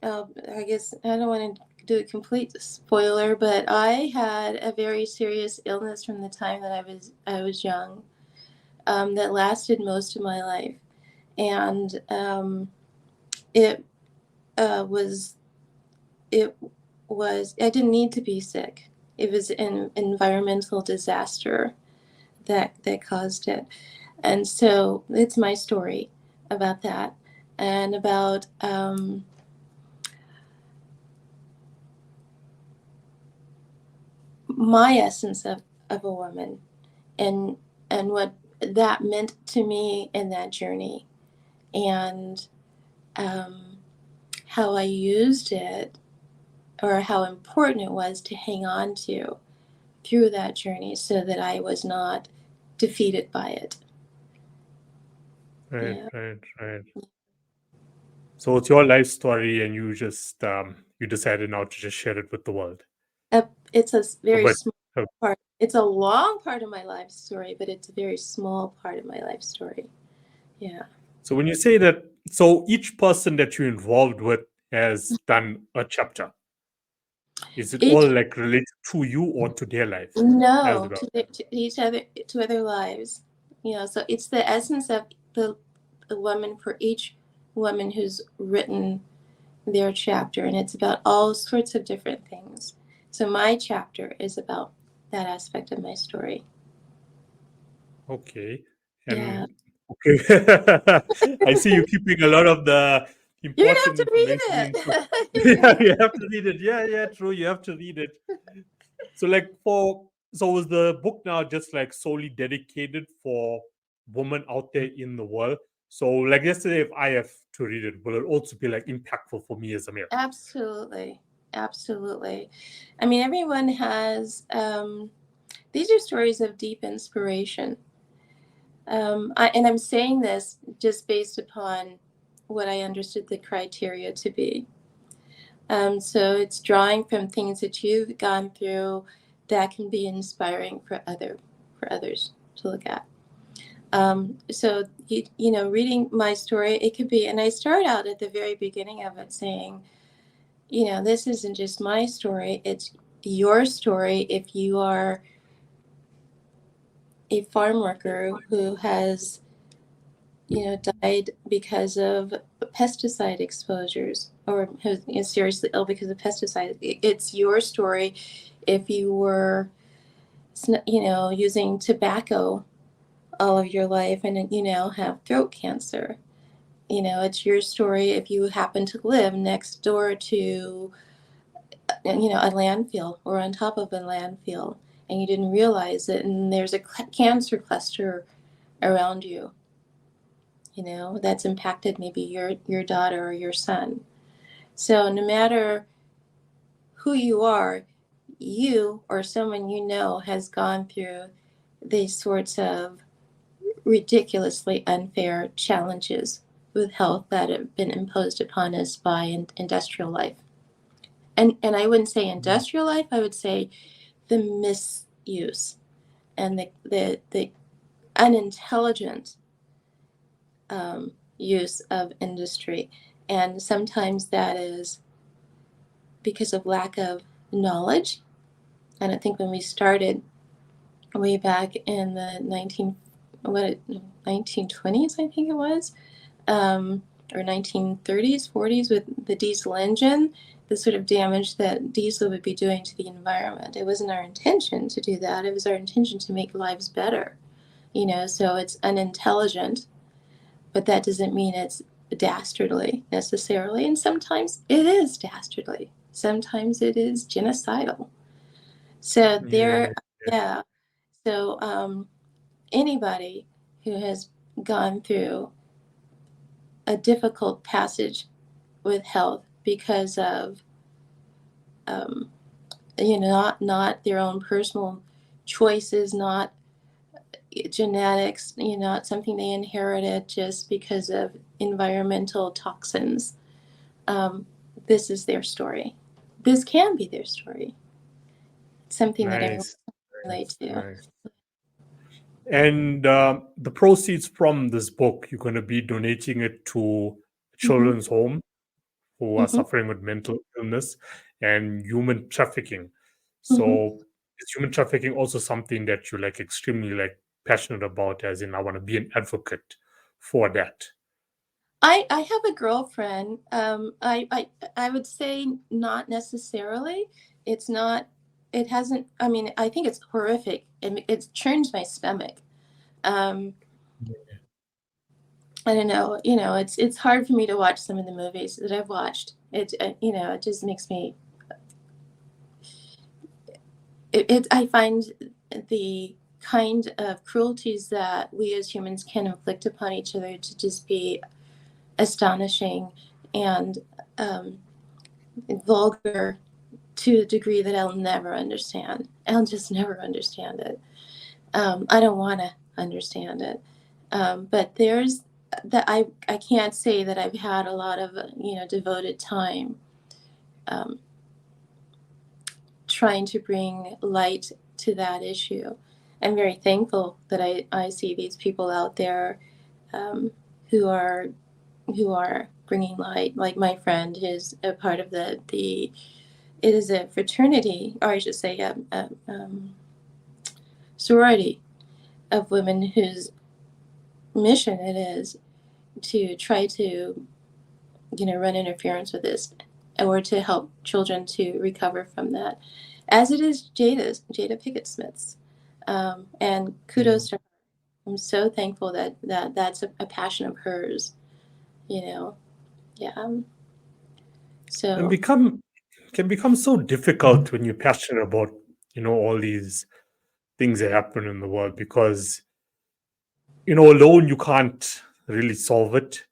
I guess I don't want to do a complete spoiler, but I had a very serious illness from the time that I was young, that lasted most of my life, and it was it was I didn't need to be sick. It was an environmental disaster that caused it, and so it's my story about that and about my essence of a woman and what that meant to me in that journey and um, how I used it or how important it was to hang on to through that journey so that I was not defeated by it. Right, Yeah. right, right. So it's your life story, and you decided now to just share it with the world. It's a very But small part. It's a long part of my life story, but it's a very small part of my life story. Yeah. so when you say that, so each person that you're involved with has done a chapter. Is it all Each like related to you or to their life as No, well? to each other, to other lives. So it's the essence of the woman for each woman who's written their chapter, and it's about all sorts of different things. So my chapter is about that aspect of my story. Okay. Yeah. And okay. I see you keeping a lot of the You're gonna have important to read information into. Yeah, it. you have to read it. Yeah, yeah, true. You have to read it. So is the book now just like solely dedicated for women out there in the world? So like yesterday, if I have to read it, will it also be like impactful for me as a male? Absolutely. Absolutely. I mean, everyone has, these are stories of deep inspiration. And I'm saying this just based upon what I understood the criteria to be. So it's drawing from things that you've gone through that can be inspiring for others to look at. So reading my story, it could be, and I start out at the very beginning of it saying, this isn't just my story; it's your story. If you are a farm worker who has died because of pesticide exposures or is seriously ill because of pesticides. It's your story. If you were, using tobacco all of your life and you now have throat cancer, it's your story. If you happen to live next door to, a landfill or on top of a landfill and you didn't realize it, and there's a cancer cluster around you, that's impacted maybe your daughter or your son. So no matter who you are, you or someone has gone through these sorts of ridiculously unfair challenges with health that have been imposed upon us by industrial life. And I wouldn't say industrial life, I would say the misuse and the unintelligent use of industry. And sometimes that is because of lack of knowledge. And I think when we started way back in the 1920s, I think it was, or 1930s, 40s, with the diesel engine, the sort of damage that diesel would be doing to the environment. It wasn't our intention to do that. It was our intention to make lives better, so it's unintelligent, but that doesn't mean it's dastardly necessarily. And sometimes it is dastardly. Sometimes it is genocidal. So yeah. So anybody who has gone through a difficult passage with health because of not their own personal choices, not genetics, not something they inherited, just because of environmental toxins. This is their story. This can be their story. It's something that everyone Nice. can relate to. Nice. And the proceeds from this book, you're going to be donating it to children's home who are suffering with mental illness and human trafficking. So is human trafficking also something that you're like extremely like passionate about, as in I want to be an advocate for that? I have a girlfriend. I would say not necessarily. It's not. It hasn't. I mean, I think it's horrific. It churns my stomach. I don't know. It's hard for me to watch some of the movies that I've watched. It just makes me. I find the kind of cruelties that we as humans can inflict upon each other to just be astonishing and vulgar to a degree that I'll never understand. I'll just never understand it. I don't want to understand it. But there's that I can't say that I've had a lot of devoted time trying to bring light to that issue. I'm very thankful that I see these people out there who are bringing light. Like my friend who's a part of it is a fraternity, or I should say a sorority of women whose mission it is to try to run interference with this, or to help children to recover from that, as it is Jada Pinkett Smith's. And kudos to her. I'm so thankful that's a passion of hers. Yeah. So Can become so difficult when you're passionate about all these things that happen in the world, because alone you can't really solve it.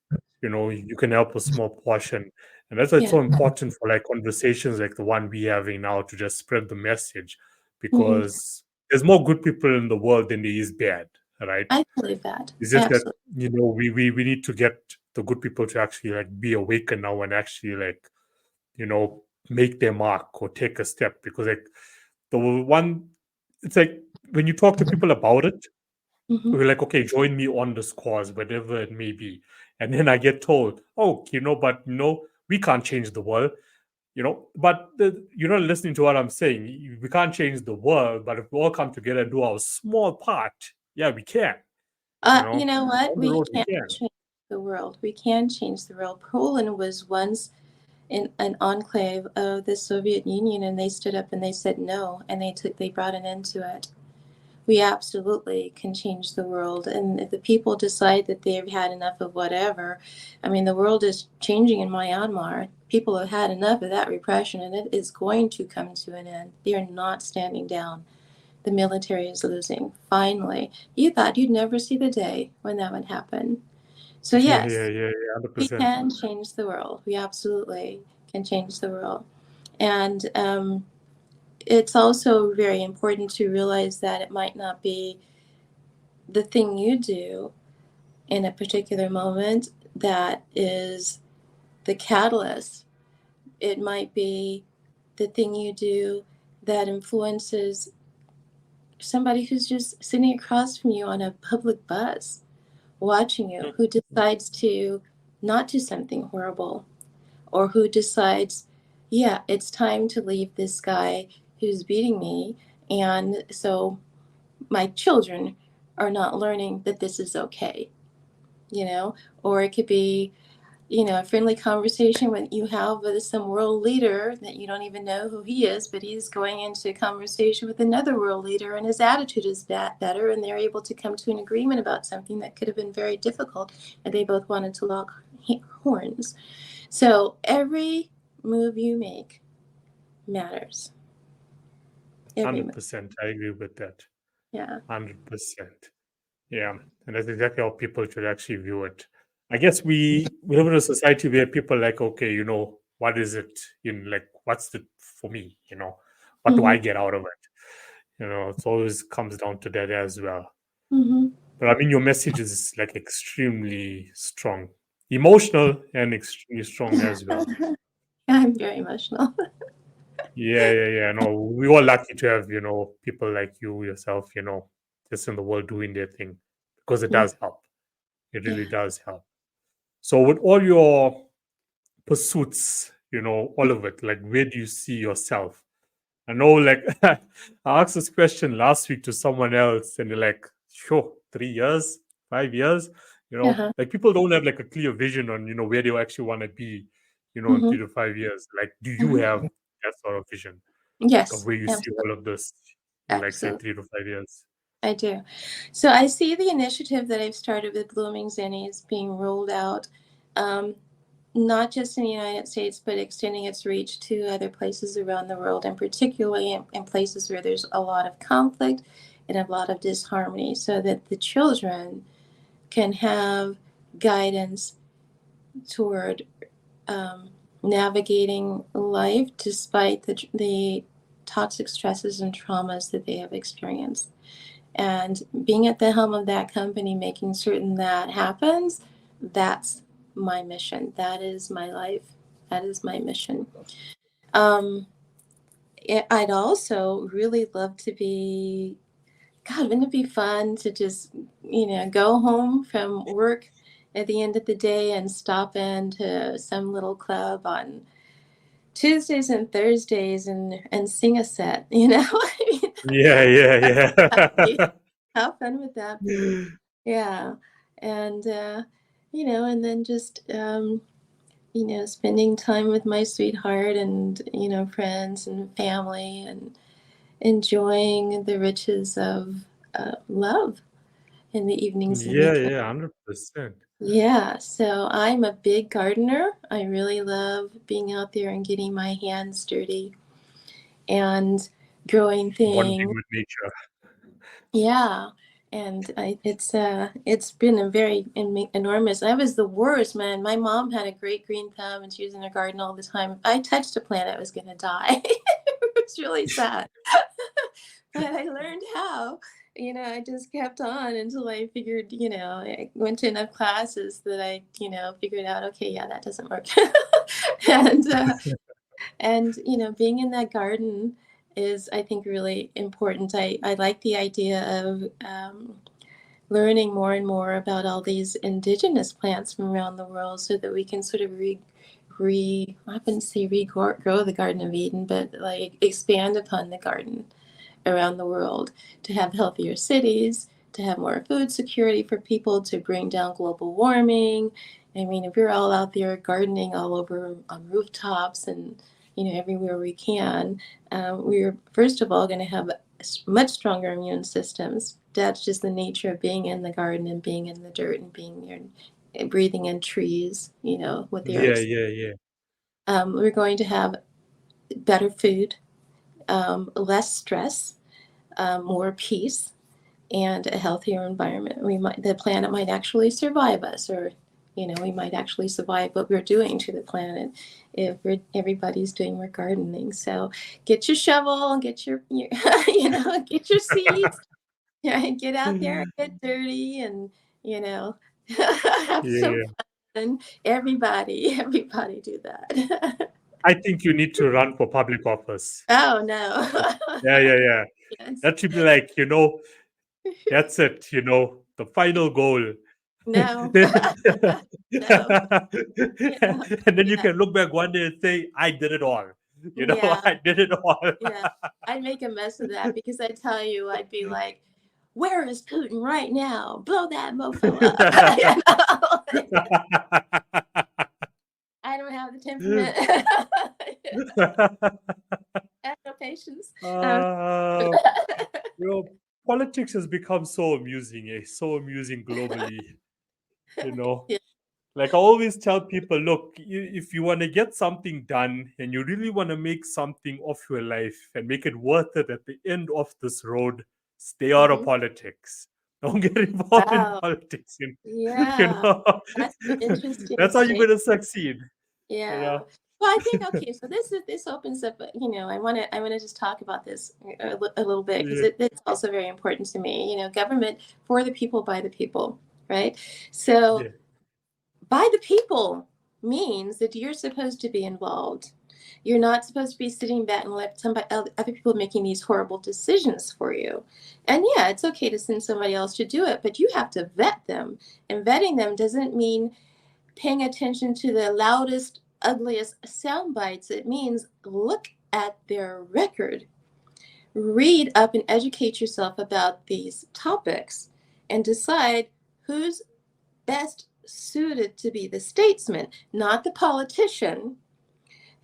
You can help a small portion, and that's why it's yeah. so important for like conversations like the one we're having now to just spread the message, hmm because there's more good people in the world than there is bad, right? I believe that. It's just that Absolutely. we need to get the good people to actually like be awakened now and actually like make their mark or take a step, because like the one it's like when you talk to people about it, hmm we're like, okay, join me on this cause, whatever it may be. And then I get told, oh, but we can't change the world, but you're not listening to what I'm saying. We can't change the world, but if we all come together and do our small part, yeah, we can. You know what? Down the We road, we can't can. change the world. We can change the world. Poland was once in an enclave of the Soviet Union, and they stood up and they said no, and they brought an end to it. We absolutely can change the world, and if the people decide that they've had enough of whatever, I mean, the world is changing in Myanmar. People have had enough of that repression, and it is going to come to an end. They are not standing down. The military is losing. Finally, you thought you'd never see the day when that would happen. So yes, Yeah, we 100%. can change the world. We absolutely can change the world. And it's also very important to realize that it might not be the thing you do in a particular moment that is the catalyst. It might be the thing you do that influences somebody who's just sitting across from you on a public bus watching you, who decides to not do something horrible, or who decides, yeah, it's time to leave this guy who's beating me, and so my children are not learning that this is okay, or it could be, a friendly conversation when you have with some world leader that you don't even know who he is, but he's going into a conversation with another world leader and his attitude is better, and they're able to come to an agreement about something that could have been very difficult, and they both wanted to lock horns. So every move you make matters. Every move. 100%. I agree with that. Yeah. 100%. Yeah. And that's exactly how people should actually view it. I guess we live in a society where people like, okay, what is it in like, what's it for me? What do Mm-hmm. I get out of it? It always comes down to that as well. Mm-hmm. But I mean, your message is like extremely strong, emotional, and extremely strong as well. I'm very emotional. Yeah. No, we all lucky to have, people like you, yourself, just in the world doing their thing because it Yeah. does help. It really Yeah. does help. So with all your pursuits, all of it, like where do you see yourself? I know, like, I asked this question last week to someone else, and they're like, sure, 3 years, 5 years, Uh-huh. like people don't have like a clear vision on, where they actually want to be, in Mm-hmm. 3 to 5 years. Like, do you Mm-hmm. have that sort of vision of Yes, where you see absolutely. all of this in, like, say, Absolutely. 3 to 5 years? I do. So I see the initiative that I've started with Blooming Zennies being rolled out, um, not just in the United States, but extending its reach to other places around the world, and particularly in places where there's a lot of conflict and a lot of disharmony, so that the children can have guidance toward navigating life despite the toxic stresses and traumas that they have experienced. And being at the helm of that company, making certain that happens, that's my mission. That is my life. That is my mission. Um, I'd also really love to be, God, wouldn't it be fun to just, go home from work at the end of the day and stop into some little club on Tuesdays and Thursdays and sing a set, I mean, Yeah. how fun would that be? Yeah. And, and then just, spending time with my sweetheart and, friends and family and enjoying the riches of love in the evenings and weekends. Yeah, 100%. Yeah. So I'm a big gardener. I really love being out there and getting my hands dirty and growing Bonding things. with nature. Yeah, and it's been a very enormous. I was the worst, man. My mom had a great green thumb, and she was in her garden all the time. If I touched a plant, I was gonna die. It was really sad, but I learned how. I just kept on until I figured. I went to enough classes that I, figured out. Okay, yeah, that doesn't work, and being in that garden is, I think, really important. I like the idea of learning more and more about all these indigenous plants from around the world so that we can sort of I wouldn't say regrow the Garden of Eden, but like expand upon the garden around the world to have healthier cities, to have more food security for people, to bring down global warming. I mean, if we're all out there gardening all over on rooftops and everywhere we can, we're first of all going to have much stronger immune systems. That's just the nature of being in the garden and being in the dirt and being there and breathing in trees, with the Yeah, herbs. yeah. We're going to have better food, less stress, more peace, and a healthier environment. The planet might actually survive us, or we might actually survive what we're doing to the planet if everybody's doing more gardening. So get your shovel, get your get your seeds, yeah, get out there and get dirty, and have some Yeah. fun. Everybody do that. I think you need to run for public office. Oh no. Yeah. Yes. That should be like, that's it, the final goal. No. No. And then you Yeah. can look back one day and say, I did it all. Yeah. I did it all. Yeah. I'd make a mess of that because I tell you, I'd be like, where is Putin right now? Blow that mofo up. You know? I don't have the temperament. I have no patience. uh, politics has become so amusing, so amusing globally. Yeah. Like I always tell people, look, if you want to get something done and you really want to make something of your life and make it worth it at the end of this road, stay out of politics. Don't get involved in Wow. politics. Yeah. That's an interesting That's how you're state. going to succeed. Yeah. Well, I think okay. So this opens up. I want to just talk about this a little bit because Yeah, it's also very important to me. Government for the people by the people, right? So yeah, by the people means that you're supposed to be involved. You're not supposed to be sitting back and let somebody other people making these horrible decisions for you. And yeah, it's okay to send somebody else to do it, but you have to vet them. And vetting them doesn't mean paying attention to the loudest, ugliest sound bites. It means look at their record, read up and educate yourself about these topics, and decide who's best suited to be the statesman, not the politician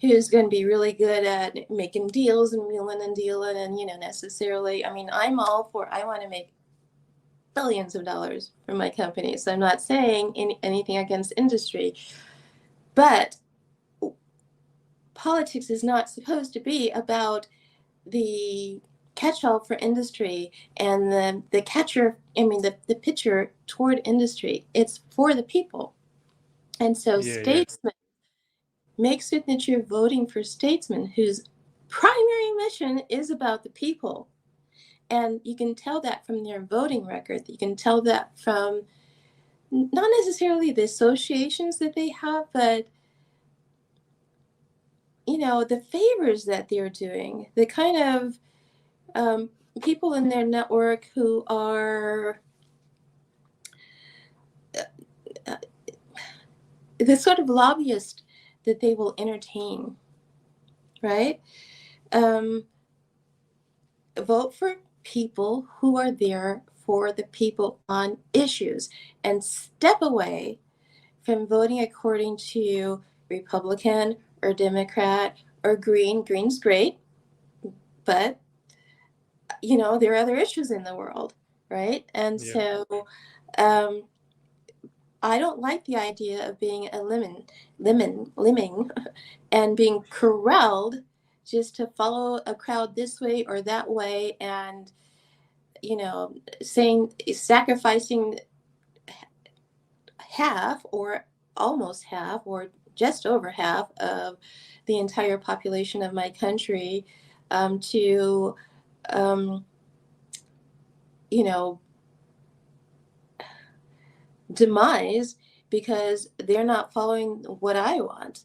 who's going to be really good at making deals and wheeling and dealing and necessarily. I mean, I'm all for. I want to make billions of dollars for my company, so I'm not saying anything against industry, but politics is not supposed to be about the catch-all for industry and the catcher. I mean, the pitcher toward industry. It's for the people. And so yeah, yeah, statesmen, make certain that you're voting for statesmen whose primary mission is about the people. And you can tell that from their voting record. You can tell that from not necessarily the associations that they have, but the favors that they're doing, the kind of people in their network who are the sort of lobbyist that they will entertain, right? Vote for people who are there for the people on issues and step away from voting according to Republican or Democrat or Green. Green's great, but there are other issues in the world, right? And yeah, so um, I don't like the idea of being a lemming, and being corralled just to follow a crowd this way or that way, and sacrificing half or almost half or just over half of the entire population of my country to you know demise because they're not following what I want,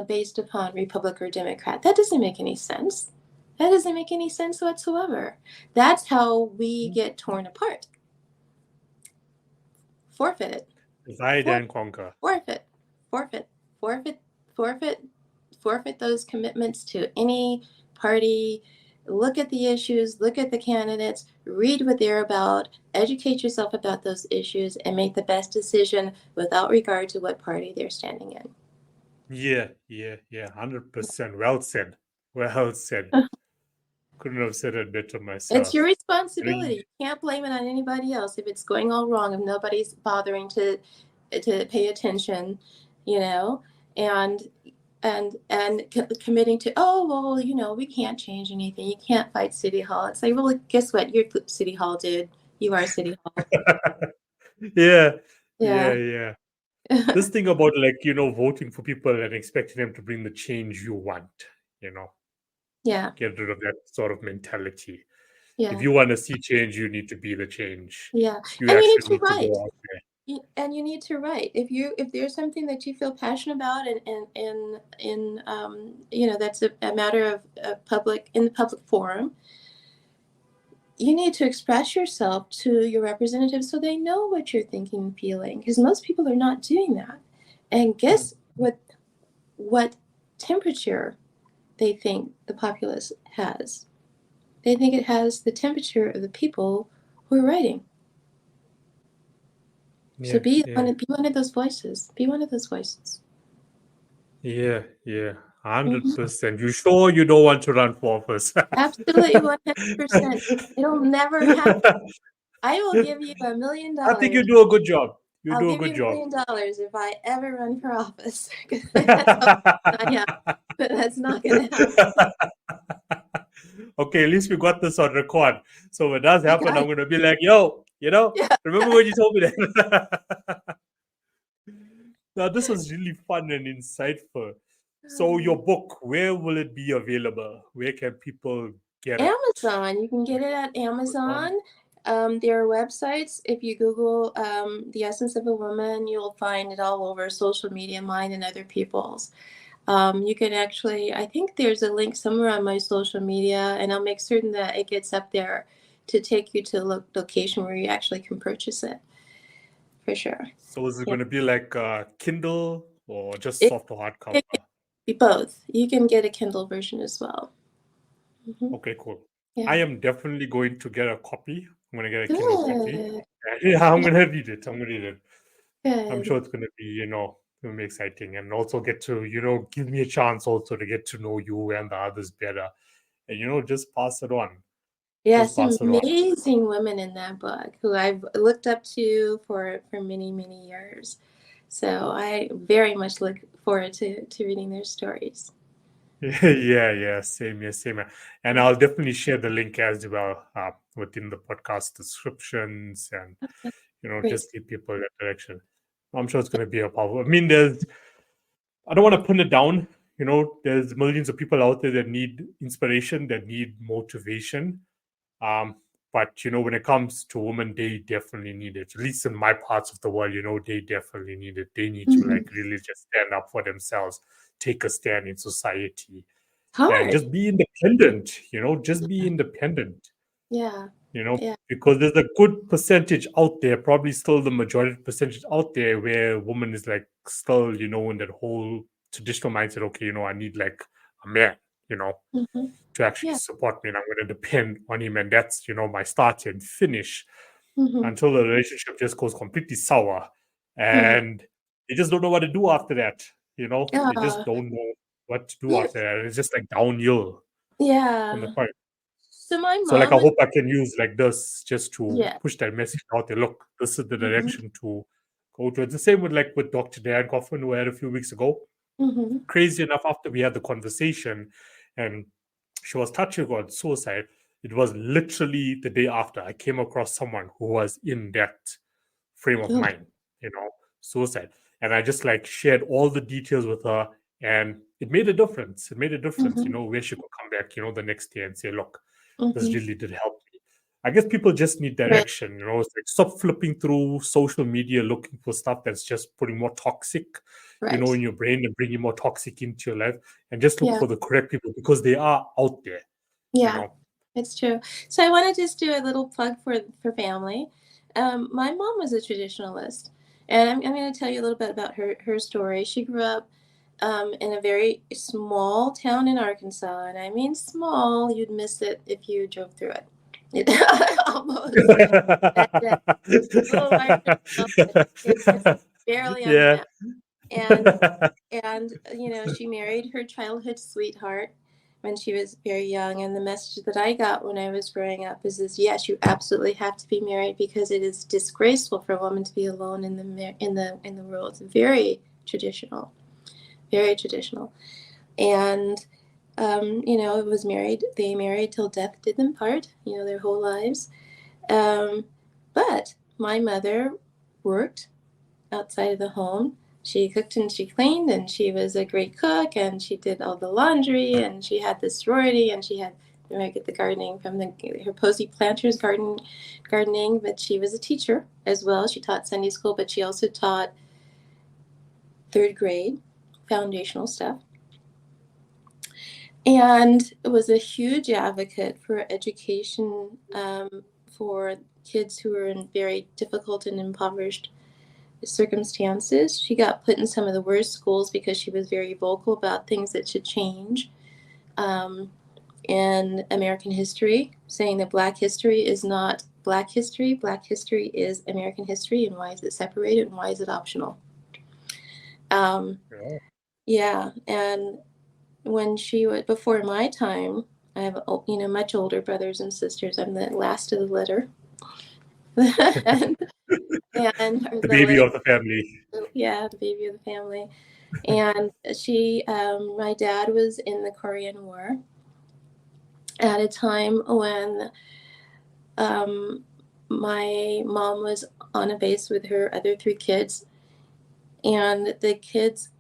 based upon Republican or Democrat. That doesn't make any sense. That doesn't make any sense whatsoever. That's how we get torn apart. Forfeit it. divide For, and conquer. forfeit. Forfeit. Forfeit. Forfeit. Forfeit those commitments to any party. Look at the issues, look at the candidates, read what they're about, educate yourself about those issues, and make the best decision without regard to what party they're standing in. Yeah, yeah, yeah, 100%. Well said. Well said. Couldn't have said it better It's your myself. I responsibility. mean, You can't blame it on anybody else if it's going all wrong, if nobody's bothering to pay attention, you know, and committing to, oh well, we can't change anything. You can't fight City Hall. It's like, well, guess what? Your City Hall did. You are City Hall. yeah, yeah, Yeah. yeah. This thing about voting for people and expecting them to bring the change you want, you know, Yeah. get rid of that sort of mentality. If Yeah. you want to see change, you need to be the change. Yeah. You And you need actually to need to write. go out there. And you need to write if there's something that you feel passionate about, and that's a matter of public in the public forum. You need to express yourself to your representatives so they know what you're thinking and feeling, because most people are not doing that. And guess what temperature they think the populace has? They think it has the temperature of the people who are writing. So Yeah, be yeah, one of those voices. Be one of those voices. yeah, yeah. Mhm. 100%. You sure you don't want to run for office? Absolutely, 100%. It'll never happen. I will give you $1 million. I think you do a good job. You I'll do a give good you $1 job. million if I ever run for office. That's all I have, but that's not going to happen. Okay, at least we got this on record. So when it does We happen, got I'm it. gonna be like, yo, Yeah. remember when you told me that? Now this was really fun and insightful. So your book, where will it be available? Where can people get it? Amazon. You can get it at Amazon. There are websites. If you Google The Essence of a Woman, you'll find it all over social media, mine and other people's. You can actually, I think there's a link somewhere on my social media, and I'll make certain that it gets up there to take you to the location where you actually can purchase it, for sure. So is it Yeah. going to be like Kindle or just It, soft or hardcover? it can be both. You can get a Kindle version as well. Okay, cool. Yeah. I am definitely going to get a copy. I'm going to get a Kindle copy. Good. Yeah, I'm going to read it. I'm going to read it. I'm Good. sure it's going to be, going to be exciting and also get to, give me a chance also to get to know you and the others better and, just pass it on. Just Yes, pass it on. amazing women in that book who I've looked up to for many, many years. So I very much look forward to reading their stories. Yeah, same here, same here. And I'll definitely share the link as well within the podcast descriptions and, Great. just give people that direction. I'm sure it's going to be a powerful. I mean, I don't want to pin it down. There's millions of people out there that need inspiration, that need motivation. Um, but when it comes to women, they definitely need it. At least in my parts of the world, they definitely need it. They need to Mhm. like really just stand up for themselves, take a stand in society, and Hard. just be independent. Just be independent. Yeah. Yeah. Because there's a good percentage out there, probably still the majority percentage out there, where woman is like still, in that whole traditional mindset. Okay, I need like a man, Hmm. to actually Yeah. support me, and I'm going to depend on him, and that's my start and finish Hmm. until the relationship just goes completely sour, Hmm. and they just don't know what to do after that. They just Yeah. don't know what to do Yeah. after that. It's just like downhill from the Yeah. point. So my So like mom I was, hope I can use like this just to yeah. push that message out there. Look, this is the Hmm. direction to go to. It's the same with like with Dr. Dan Coffin, who I had a few weeks ago. Hmm. Crazy enough, after we had the conversation and she was touching on suicide, it was literally the day after I came across someone who was in that frame of Oh. mind, suicide. And I just like shared all the details with her, and it made a difference. It made a difference, Hmm. where she could come back, the next day and say, look, this Hmm. really did help me. I guess people just need Right. direction, It's like stop flipping through social media looking for stuff that's just putting more toxic, Right. in your brain and bringing more toxic into your life, and just look Yeah. for the correct people because they are out there, you Yeah. know. It's true. So I want to just do a little plug for family. My mom was a traditionalist, and I'm going to tell you a little bit about her story. She grew up in a very small town in Arkansas, and I mean small. You'd miss it if you drove through it. Almost. That little larger town, it's barely on the Yeah. map. And she married her childhood sweetheart when she was very young, and the message that I got when I was growing up is yes, you absolutely have to be married because it is disgraceful for a woman to be alone in the world. It's very traditional, very traditional. And it was married. They married till death did them part. Their whole lives. But my mother worked outside of the home. She cooked and she cleaned, and she was a great cook, and she did all the laundry, and she had the sorority, and she had I get the gardening from her Posey Planters gardening, but she was a teacher as well. She taught Sunday school, but she also taught third grade foundational stuff, and was a huge advocate for education for kids who were in very difficult and impoverished circumstances. She got put in some of the worst schools because she was very vocal about things that should change in American history, saying that Black history is not Black history. Black history is American history, and why is it separated, and why is it optional? Yeah. Yeah, and when she was before my time, I have much older brothers and sisters. I'm the last of the litter, and, or The the baby latest, of the family. yeah, the baby of the family. And my dad was in the Korean War at a time when my mom was on a base with her other three kids, and the kids,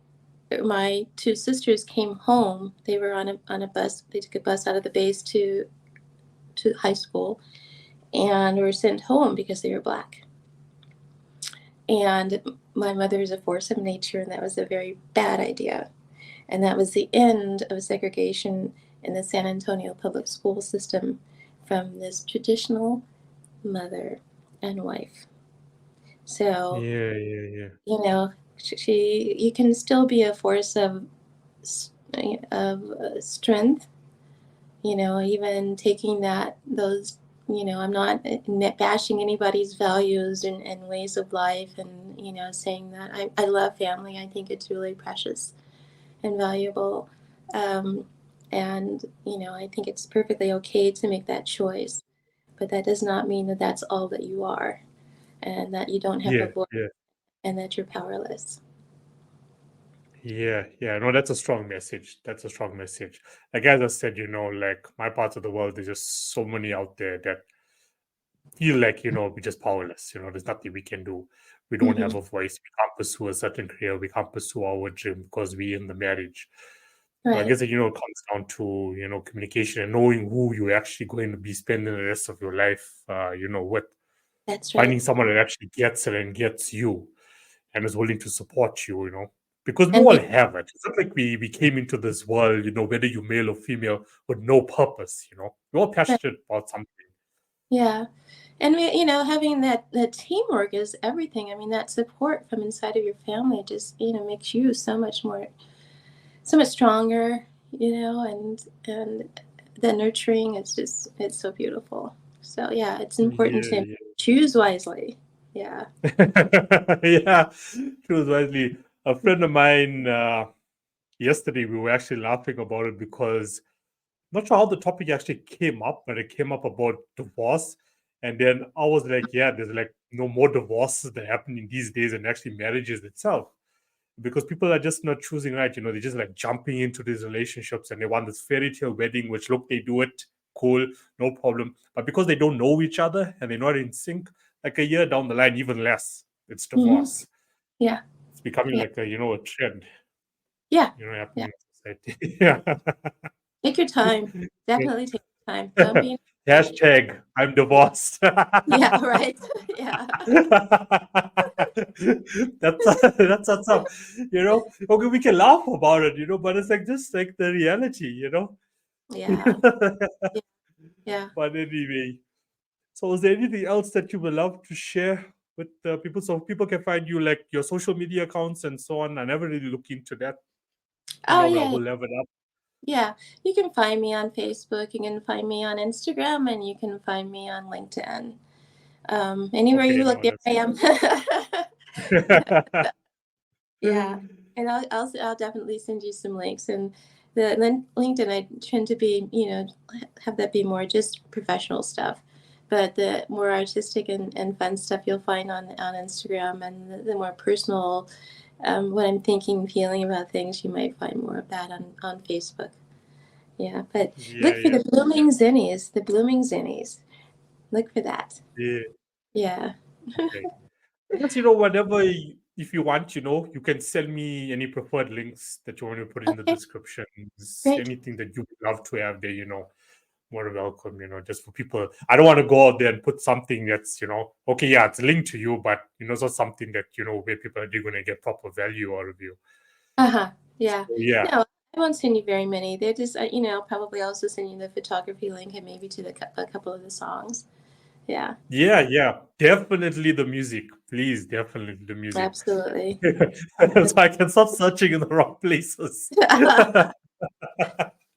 my two sisters, came home. They were on a bus. They took a bus out of the base to high school, and were sent home because they were Black. And my mother is a force of nature, and that was a very bad idea. And that was the end of segregation in the San Antonio public school system from this traditional mother and wife. So, Yeah. you can still be a force of strength, even taking those, I'm not bashing anybody's values and ways of life, and, saying that I love family. I think it's really precious and valuable. And, I think it's perfectly okay to make that choice, but that does not mean that that's all that you are, and that you don't have a Yeah. voice, Yeah. and that you're powerless. Yeah. No, that's a strong message. That's a strong message. Like as I said, like my part of the world, there's just so many out there that feel like, we're just powerless. There's nothing we can do. We don't have Mm-hmm. a voice. We can't pursue a certain career. We can't pursue our dream because we're in the marriage. So I Right. guess that, it comes down to, communication and knowing who you're actually going to be spending the rest of your life, with. That's right. Finding someone that actually gets it and gets you and is willing to support you, because we And all have it. It's not like we came into this world, whether you're male or female, with no purpose, We're all right. passionate about something. Yeah. And having that teamwork is everything. I mean, that support from inside of your family just, makes you so much stronger, and the nurturing is just, it's so beautiful. So yeah, it's important to Yeah, choose wisely. Yeah. yeah. Choose wisely. A friend of mine, yesterday, we were actually laughing about it because not sure how the topic actually came up, but it came up about divorce. And then I was like, yeah, there's like no more divorces that happen in these days and actually marriages itself. Because people are just not choosing right. They're just like jumping into these relationships and they want this fairy tale wedding, which look, they do it, cool, no problem. But because they don't know each other and they're not in sync, like a year down the line, even less, it's Hmm. divorce. Yeah. It's becoming Yeah. like a trend, Yeah. Yeah. happening in society. Yeah. Take your time. Definitely take your time. Don't be in a hurry. Hashtag I'm divorced. Yeah. Right. Yeah. That's what's up. Okay, we can laugh about it, but it's like just like the reality. Yeah. Yeah. Yeah. But anyway, so is there anything else that you would love to share with people so people can find you, like your social media accounts and so on? I never really look into that. Oh But I yeah. will level it up. Yeah, you can find me on Facebook, you can find me on Instagram, and you can find me on LinkedIn. Anywhere Okay, you look, no, there that's I am. Yeah, good. and I'll definitely send you some links. And the LinkedIn, I tend to be, have that be more just professional stuff, but the more artistic and fun stuff you'll find on Instagram, and the more personal, what I'm thinking, feeling about things, you might find more of that on Facebook. Yeah, but look for Yeah. the blooming zinnies, the blooming zinnies. Look for that. Yeah. Yeah. Okay. I guess, whatever, if you want, you can send me any preferred links that you want to put in the Okay, descriptions, great. anything that you would love to have there, more than welcome, just for people. I don't want to go out there and put something that's, okay, yeah, it's linked to you, but, it's not something that, where people are going to get proper value out of you. Uh-huh. Yeah. So, yeah. No, I won't send you very many. They're just, I'll probably also send you the photography link and maybe to a couple of the songs. Yeah, Yeah. Definitely the music. Please, definitely the music. absolutely. So I can stop searching in the wrong places.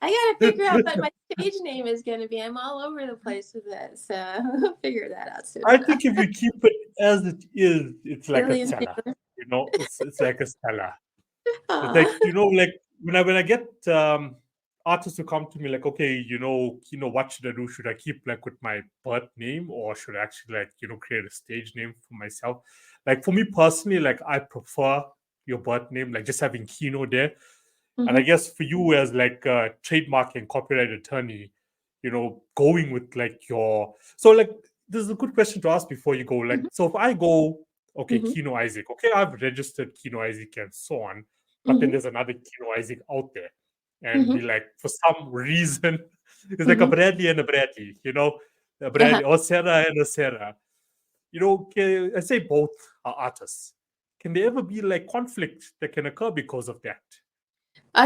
I gotta figure out what my stage name is gonna be. I'm all over the place with it, so I'll figure that out soon I enough. think if you keep it as it is, it's like a Lillian Stella. Taylor. It's like a Stella. It's Aw. like, like when I get artists who come to me like, okay, what should I do? Should I keep like with my birth name, or should I actually like, create a stage name for myself? Like for me personally, like I prefer your birth name, like just having Kino there. And I Mhm, guess for you as like a trademark and copyright attorney, going with like so like this is a good question to ask before you go. Like, mhm, so if I go, okay, mhm, Kino Isaac, okay, I've registered Kino Isaac and so on, but then mhm, there's another Kino Isaac out there, and mhm, be like, for some reason, it's like a mhm. Bradley and a Bradley, a Uh-huh. Bradley or Sarah and a Sarah. I say both are artists. Can there ever be like conflict that can occur because of that?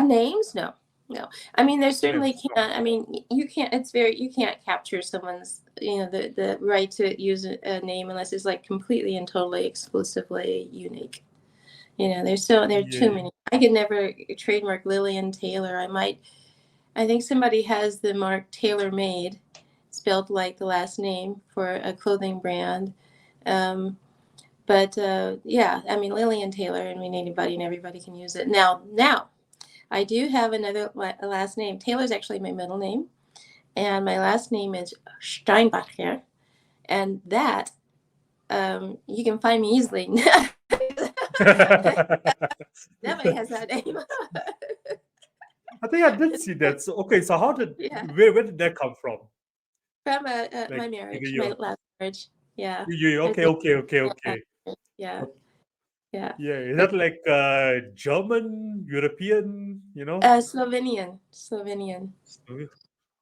Names? No, no. I mean, there certainly Names, no. can't. I mean, you can't. You can't capture someone's, the right to use a name unless it's like completely and totally exclusively unique. There are too Yeah. many. I could never trademark Lillian Taylor. I might. I think somebody has the mark Tailor Made, spelled like the last name for a clothing brand. Um, but yeah, I mean Lillian Taylor. I mean anybody and everybody can use it now. I do have another last name. Taylor's actually my middle name, and my last name is Steinbacher, and that you can find me easily. Nobody has that name. I think I did see that. So okay, so Yeah, where did that come from? from Like my either marriage, my your last marriage. Yeah, I okay, think okay, okay, last okay. marriage. Yeah, yeah. Yeah, is But that like German, European, Slovenian. So-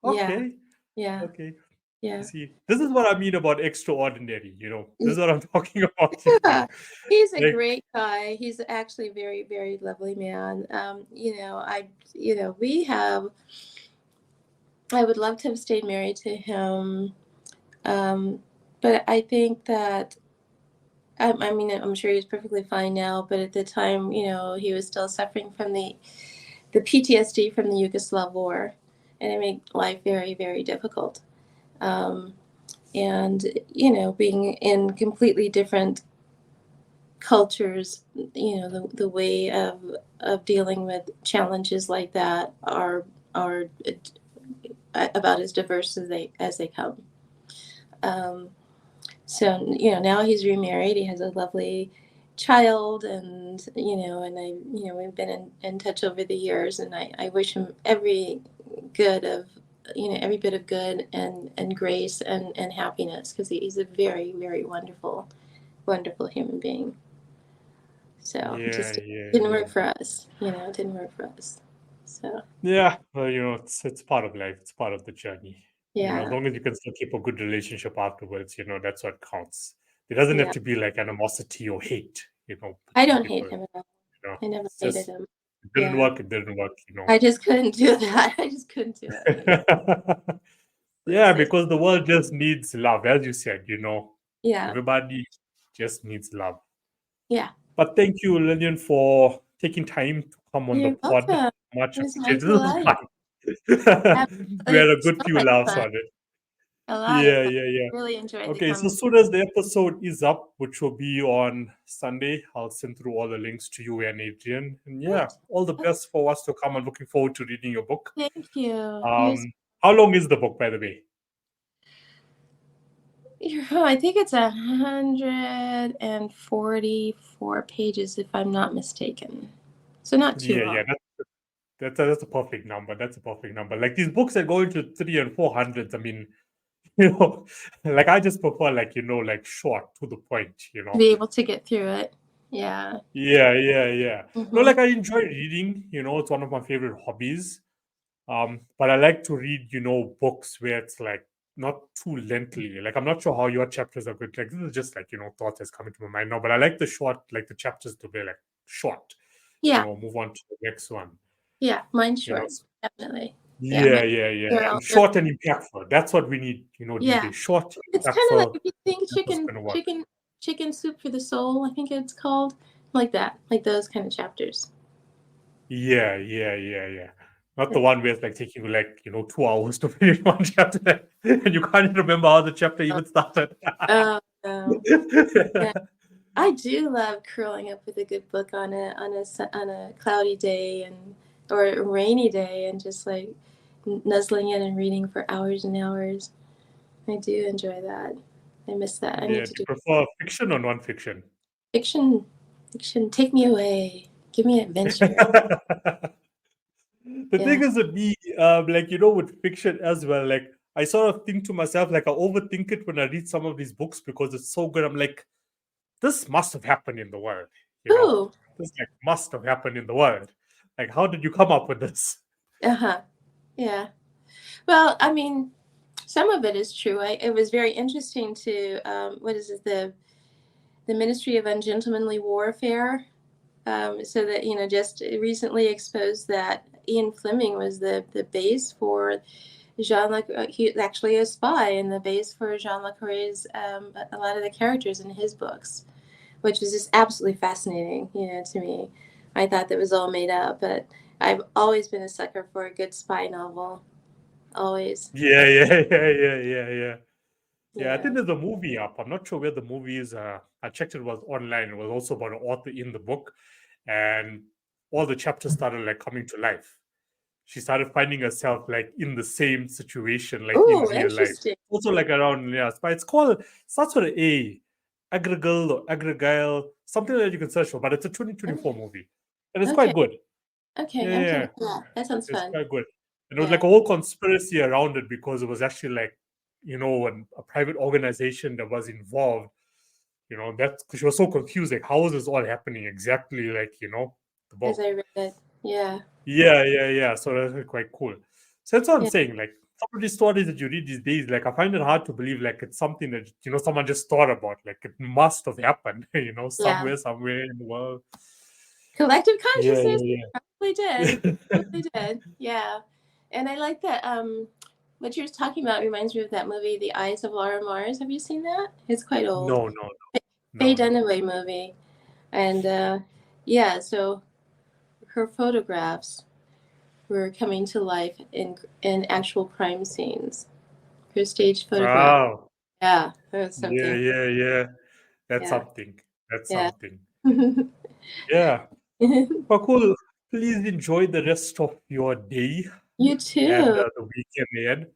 Yeah, Okay, yeah, okay. You yeah. see, this is what I mean about extraordinary, This is what I'm talking about, Yeah, he's a Like, great guy. He's actually a very, very lovely man. We have. I would love to have stayed married to him, but I think that. I mean, I'm sure he's perfectly fine now, but at the time, he was still suffering from the PTSD from the Yugoslav war, and it made life very, very difficult. Um, and being in completely different cultures, the way of dealing with challenges like that are about as diverse as they come. Um, so now he's remarried. He has a lovely child, and we've been in touch over the years, and I wish him every bit of good and grace and happiness, because he's a very, very wonderful, wonderful human being. So it yeah, just yeah, didn't yeah. work for us. It didn't work for us. So Yeah, well, it's part of life. It's part of the journey. As yeah, long as you can still keep a good relationship afterwards, that's what counts. It doesn't have yeah. to be like animosity or hate, I between don't hate people. him at all. You know, I never it's hated just him. it didn't Yeah. work. It didn't work. I just couldn't do that. I just couldn't do it. Yeah, It's because the world just needs love, as you said. yeah, Everybody just needs love. yeah. But thank you, Lillian, for taking time to come on the You're pod. welcome. Much It was appreciated. my This is delight. fun. We had Absolutely. a good So few much laughs fun. on it. A lot of Yeah, fun. yeah, yeah. Really enjoyed the Okay, so as conversation. soon as the episode is up, which will be on Sunday, I'll send through all the links to you and Adrian. And yeah, Great. all the best for us to come. I'm looking forward to reading your book. Thank you. How long is the book, by the way? I think it's 144 pages, if I'm not mistaken. So not too Yeah, long. yeah, that's a perfect number. That's a perfect number. Like these books that go into 300 and 400s. I mean, you know, like I just prefer like short to the point. To be able to get through it. Yeah. Yeah, yeah, yeah. No, Hmm. like I enjoy reading. It's one of my favorite hobbies. But I like to read books where it's like not too lengthy. Like I'm not sure how your chapters are good. Like this is just like thoughts that's coming to my mind now. But I like the chapters to be like short. Yeah. Move on to the next one. Yeah. Mine's You know. short. Definitely. Yeah. Yeah, yeah, yeah. And They're short and impactful. That's what we need these yeah. days. Short, It's kind of like, impactful. if you think That's what's gonna work. chicken soup for the soul, I think it's called, like that, like those kind of chapters. Yeah, yeah, yeah, yeah. Not the one where it's like taking you like 2 hours to finish one chapter, and you can't even remember how the chapter even started. Oh, no. Yeah. I do love curling up with a good book on on a cloudy day or a rainy day and just like nuzzling in and reading for hours and hours. I do enjoy that. I miss that. I need Yeah, do to you do prefer fiction or non-fiction? fiction. Fiction, take me away. Give me an adventure. The thing Yeah. is with me, with fiction as well, like I sort of think to myself, like I overthink it when I read some of these books because it's so good. I'm like, this must have happened in the world, you know. Ooh. This like must have happened in the world. Like, how did you come up with this? Uh-huh. Yeah. Well, I mean, some of it is true. It was very interesting to what is it, the Ministry of Ungentlemanly Warfare. So that just recently exposed that Ian Fleming was the base for Jean Le. He was actually a spy and the base for Jean Le Carre's a lot of the characters in his books, which was just absolutely fascinating. To me, I thought that was all made up, but I've always been a sucker for a good spy novel. Always. Yeah, yeah, yeah, yeah, yeah, yeah. Yeah, I Yeah. think there's a movie up. I'm not sure where the movie is. I checked it was online. It was also about an author in the book, and all the chapters started like coming to life. She started finding herself like in the same situation, like in Oh, real life. interesting. Also, like around but it's called starts with an A, Agregal or Agregale, something that you can search for. But it's a 2024 movie, and it's quite Okay. good. Okay. Yeah, I'm yeah, checking it out. That sounds it's fun. quite good. And it was like Yeah. a whole conspiracy around it because it was actually like a private organization that was involved. That's because she was so confused. Like, how is this all happening exactly? Like, the As book. I read it. Yeah. Yeah, yeah, yeah. So that's like, quite cool. So that's what I'm Yeah. saying. Like some of these stories that you read these days, like I find it hard to believe like it's something that someone just thought about. Like it must have happened, Yeah. somewhere in the world. Collective Yeah, consciousness yeah, probably did. yeah. Probably did. Yeah. And I like that what you're talking about reminds me of that movie, The Eyes of Laura Mars. Have you seen that? It's quite old. No, no, Faye no, no. Dunaway movie. And yeah, so her photographs were coming to life in actual crime scenes. Her staged photograph. Wow. Yeah, that was Yeah, something. yeah, yeah. That's Yeah. something. That's Yeah. something. Yeah. Well, cool. Please enjoy the rest of your day You and too. the weekend ahead.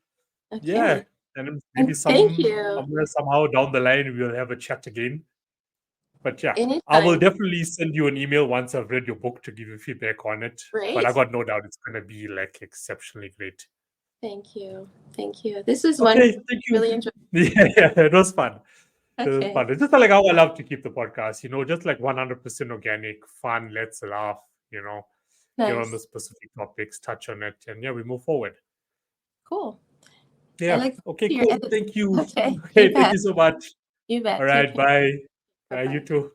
Yeah, Okay. and then maybe And thank you. somewhere somehow down the line we'll have a chat again. But yeah, I will Anytime. definitely send you an email once I've read your book to give you feedback on it. But I Great. got no doubt it's gonna be like exceptionally great. Thank you. Thank you. This is Okay, wonderful. thank you. Really enjoyed. Yeah, yeah, it was fun. It was Okay. fun. It's just like how I love to keep the podcast, just like 100% organic, fun, let's laugh, get on the Nice. specific topics, touch on it, and yeah, we move forward. Cool. I Yeah. look forward Okay, to your cool. edit. Thank you. Okay. You Okay, thank bet. you so much. You All bet. Take right, care. bye. Bye You bye. too.